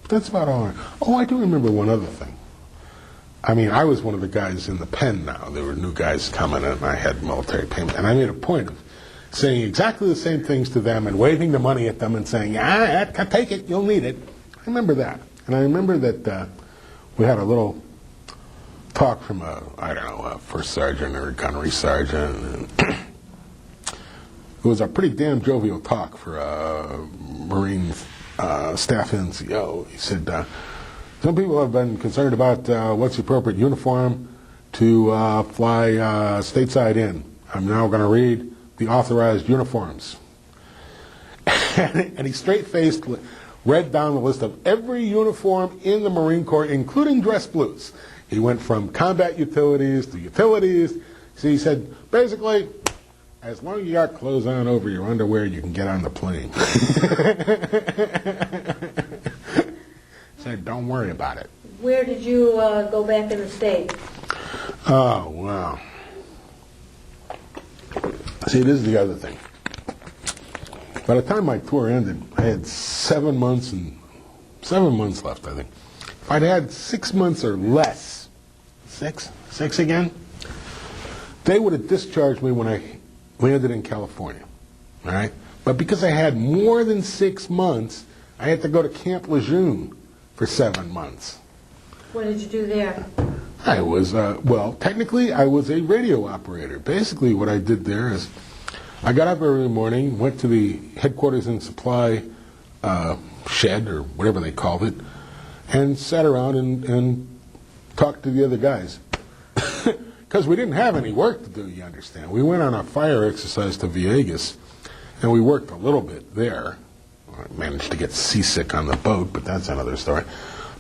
that's about all. I do remember one other thing. I mean, I was one of the guys in the pen now. There were new guys coming, and I had military payment. And I made a point of saying exactly the same things to them and waving the money at them and saying, take it, you'll need it. I remember that. And I remember that we had a little talk from a first sergeant or a gunnery sergeant. And it was a pretty damn jovial talk for a Marine staff NCO. He said, some people have been concerned about what's the appropriate uniform to fly stateside in. I'm now going to read the authorized uniforms. And he straight-faced read down the list of every uniform in the Marine Corps, including dress blues. He went from combat utilities to utilities. So he said, basically, as long as you got clothes on over your underwear, you can get on the plane. Said, don't worry about it. Where did you go back in the States? Oh, wow. See, this is the other thing. By the time my tour ended, I had 7 months left, I think. If I'd had 6 months or less, six again, they would have discharged me when I landed in California, all right? But because I had more than 6 months, I had to go to Camp Lejeune for 7 months. What did you do there? I was, technically I was a radio operator. Basically what I did there is I got up every morning, went to the headquarters and supply shed, or whatever they called it, and sat around and talked to the other guys. Because we didn't have any work to do, you understand. We went on a fire exercise to Viegas, and we worked a little bit there. I managed to get seasick on the boat, but that's another story.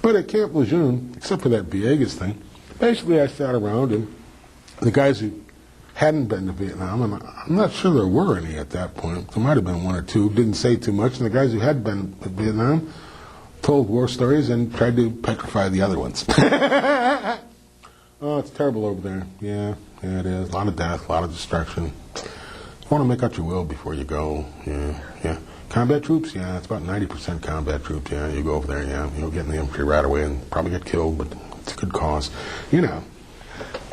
But at Camp Lejeune, except for that Viegas thing, basically I sat around, and the guys who hadn't been to Vietnam, and I'm not sure there were any at that point, there might have been one or two, didn't say too much, and the guys who had been to Vietnam told war stories and tried to petrify the other ones. Oh, it's terrible over there. Yeah, it is. A lot of death, a lot of destruction. You want to make out your will before you go. Yeah. Combat troops? Yeah, it's about 90% combat troops. Yeah, you go over there, yeah. You'll get in the infantry right away and probably get killed, but it's a good cause.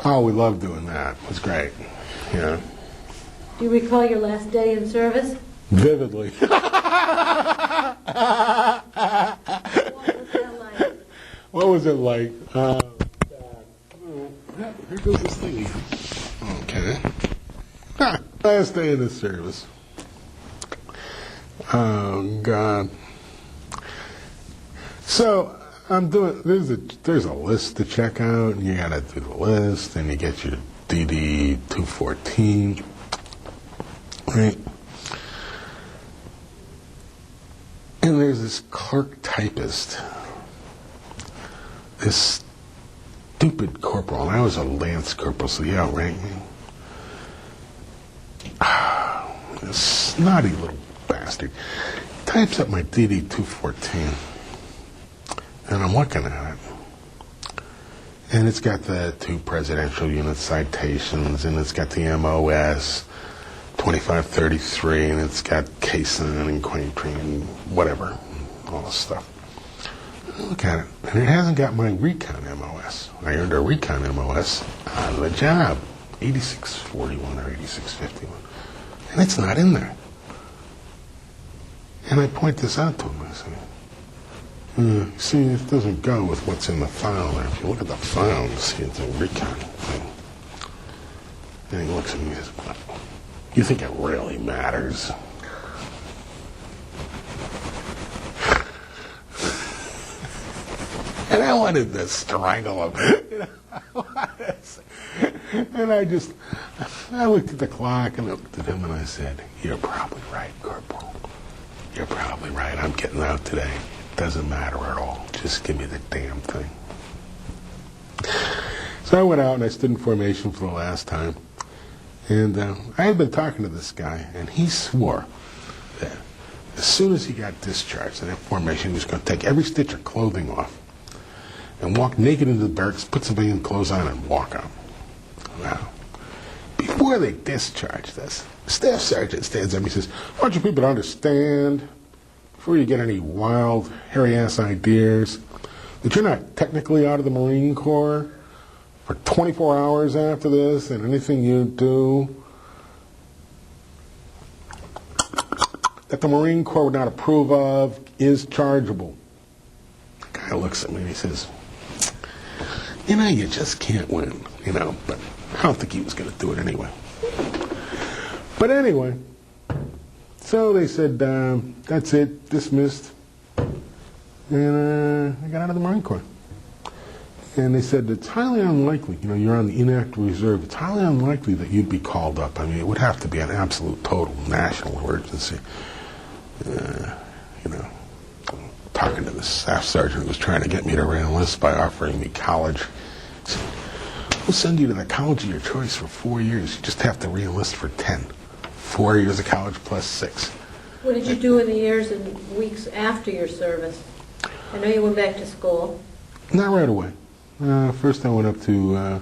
Oh, we loved doing that. It was great. Yeah. Do you recall your last day in service? Vividly. What was that like? What was it like? Here goes this thing. Okay. Last day of the service. Oh, God. So, I'm doing, there's a list to check out, and you gotta do the list, and you get your DD 214, right? And there's this clerk typist, this stupid corporal, and I was a lance corporal, so he outranked me. This snotty little bastard types up my DD 214, and I'm looking at it, and it's got the 2 presidential unit citations, and it's got the MOS 2533, and it's got casein and quaintine and whatever, all this stuff. I look at it, and it hasn't got my recon MOS. I earned a recon MOS on the job, 8641 or 8651, and it's not in there. And I point this out to him. I say, see, it doesn't go with what's in the file there. If you look at the file, you see it's a recon thing. And he looks at me and says, well, you think it really matters? And I wanted to strangle him. And I looked at the clock and looked at him and I said, you're probably right, Corporal. You're probably right. I'm getting out today. Doesn't matter at all. Just give me the damn thing. So I went out and I stood in formation for the last time. And I had been talking to this guy, and he swore that as soon as he got discharged in that formation, he was going to take every stitch of clothing off and walk naked into the barracks, put civilian clothes on, and walk out. Now, before they discharged us, the staff sergeant stands up and he says, I want you people to understand, before you get any wild, hairy-ass ideas, that you're not technically out of the Marine Corps for 24 hours after this, and anything you do that the Marine Corps would not approve of is chargeable. The guy looks at me and he says, you just can't win, but I don't think he was going to do it anyway. But anyway, so they said, that's it, dismissed, and I got out of the Marine Corps. And they said, it's highly unlikely, you're on the inactive reserve, it's highly unlikely that you'd be called up. I mean, it would have to be an absolute total national emergency. Talking to the staff sergeant who was trying to get me to re-enlist by offering me college. He said, we'll send you to the college of your choice for 4 years. You just have to re-enlist for 10. 4 years of college plus 6. What did you do in the years and weeks after your service? I know you went back to school. Not right away. First I went up to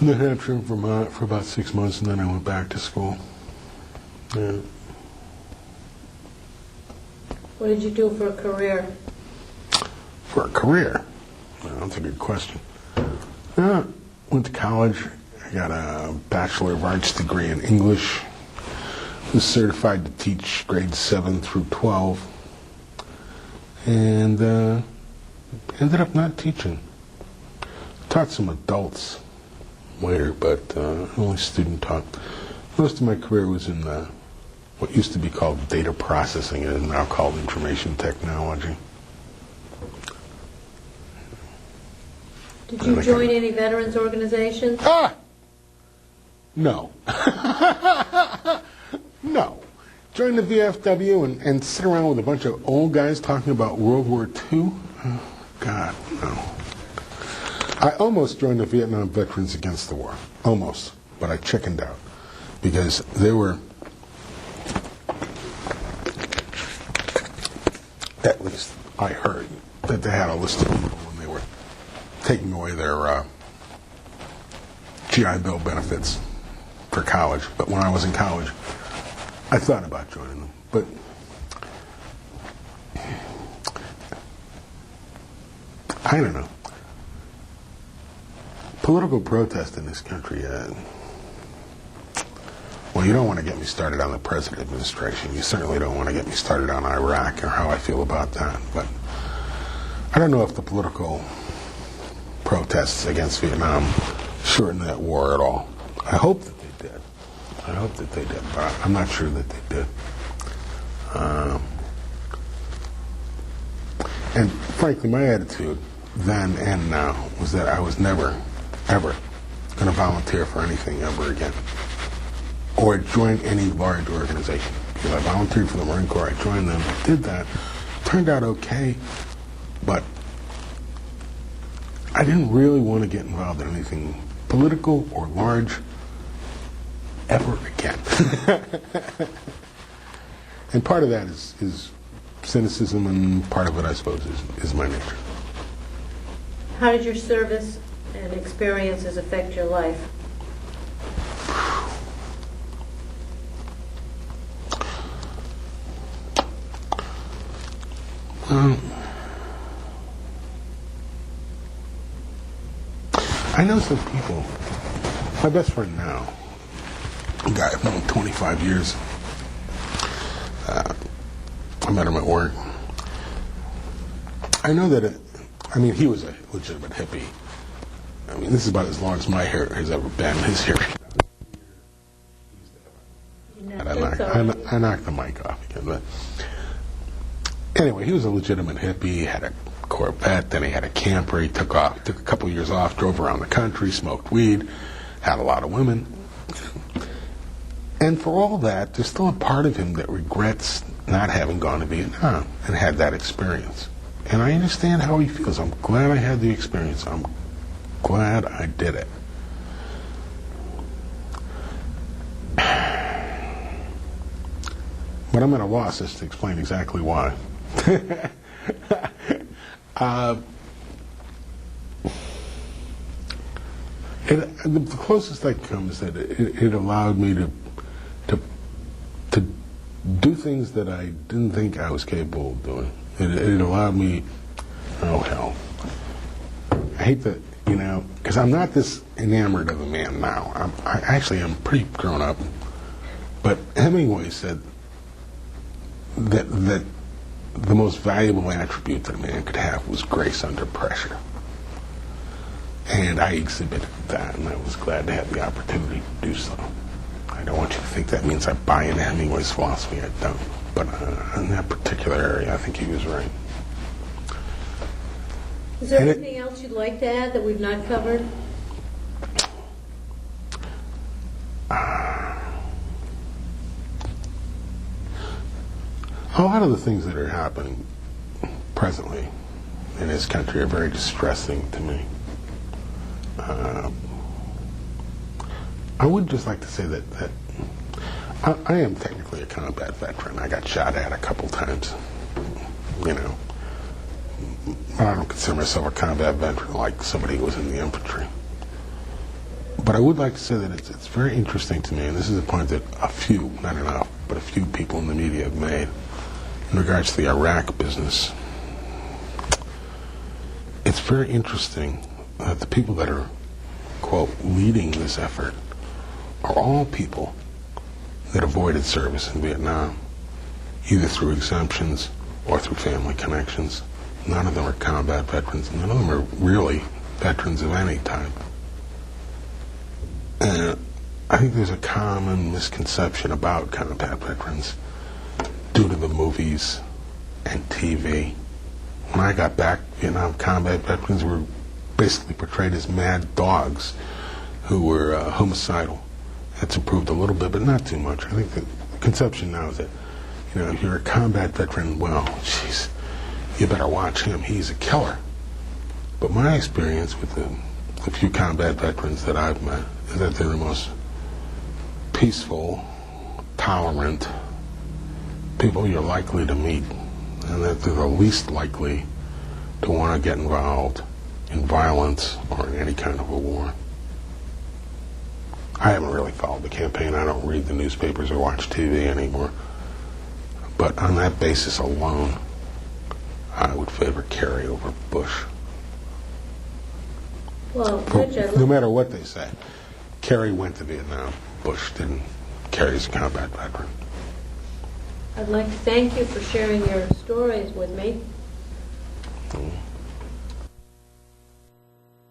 New Hampshire and Vermont for about 6 months, and then I went back to school. What did you do for a career? For a career? Well, that's a good question. Went to college. I got a Bachelor of Arts degree in English. Was certified to teach grades 7 through 12. And ended up not teaching. Taught some adults later, but only student taught. Most of my career was in what used to be called data processing and is now called information technology. Did you join any veterans organizations? No. No. Join the VFW and sit around with a bunch of old guys talking about World War II? Oh, God, no. I almost joined the Vietnam Veterans Against the War. Almost. But I chickened out. Because they were, at least I heard, that they had a list of people when they were taking away their GI Bill benefits for college. But when I was in college, I thought about joining them. But I don't know. Political protest in this country, well, you don't want to get me started on the present administration. You certainly don't want to get me started on Iraq or how I feel about that. But I don't know if the political protests against Vietnam shortened that war at all. I hope that they did. I hope that they did, but I'm not sure that they did. And frankly, my attitude then and now was that I was never, ever going to volunteer for anything ever again or join any large organization. Because I volunteered for the Marine Corps, I joined them, I did that, turned out okay, but I didn't really want to get involved in anything political or large ever again. And part of that is cynicism, and part of it, I suppose, is my nature. How did your service and experiences affect your life? I know some people. My best friend now, a guy I've known 25 years. I met him at work. I know that. He was a legitimate hippie. This is about as long as my hair has ever been. His hair. I knocked the mic off again. But anyway, he was a legitimate hippie. He had a Corvette, then he had a camper. He took a couple years off, drove around the country, smoked weed, had a lot of women. And for all that, there's still a part of him that regrets not having gone to Vietnam and had that experience. And I understand how he feels. I'm glad I had the experience. I'm glad I did it. But I'm at a loss as to explain exactly why. The closest I come is that it allowed me to do things that I didn't think I was capable of doing. It allowed me, oh hell, I hate that, because I'm not this enamored of a man now. I actually am pretty grown up. But Hemingway said that the most valuable attribute that a man could have was grace under pressure. And I exhibited that, and I was glad to have the opportunity to do so. I don't want you to think that means I buy into Hemingway's philosophy. I don't. But in that particular area, I think he was right. Is there anything else you'd like to add that we've not covered? A lot of the things that are happening presently in this country are very distressing to me. I would just like to say that I am technically a combat veteran. I got shot at a couple times. I don't consider myself a combat veteran like somebody who was in the infantry. But I would like to say that it's very interesting to me, and this is a point that a few, not enough, but a few people in the media have made in regards to the Iraq business. It's very interesting that the people that are, quote, leading this effort are all people that avoided service in Vietnam, either through exemptions or through family connections. None of them are combat veterans. None of them are really veterans of any type. And I think there's a common misconception about combat veterans due to the movies and TV. When I got back, Vietnam combat veterans were basically portrayed as mad dogs who were homicidal. That's improved a little bit, but not too much. I think the conception now is that, if you're a combat veteran, well, jeez, you better watch him. He's a killer. But my experience with the few combat veterans that I've met is that they're the most peaceful, tolerant people you're likely to meet, and that they're the least likely to want to get involved in violence or in any kind of a war. I haven't really followed the campaign. I don't read the newspapers or watch TV anymore. But on that basis alone, I would favor Kerry over Bush. Well, Rich, no matter what they say, Kerry went to Vietnam. Bush didn't. Kerry's a combat veteran. I'd like to thank you for sharing your stories with me. Mm.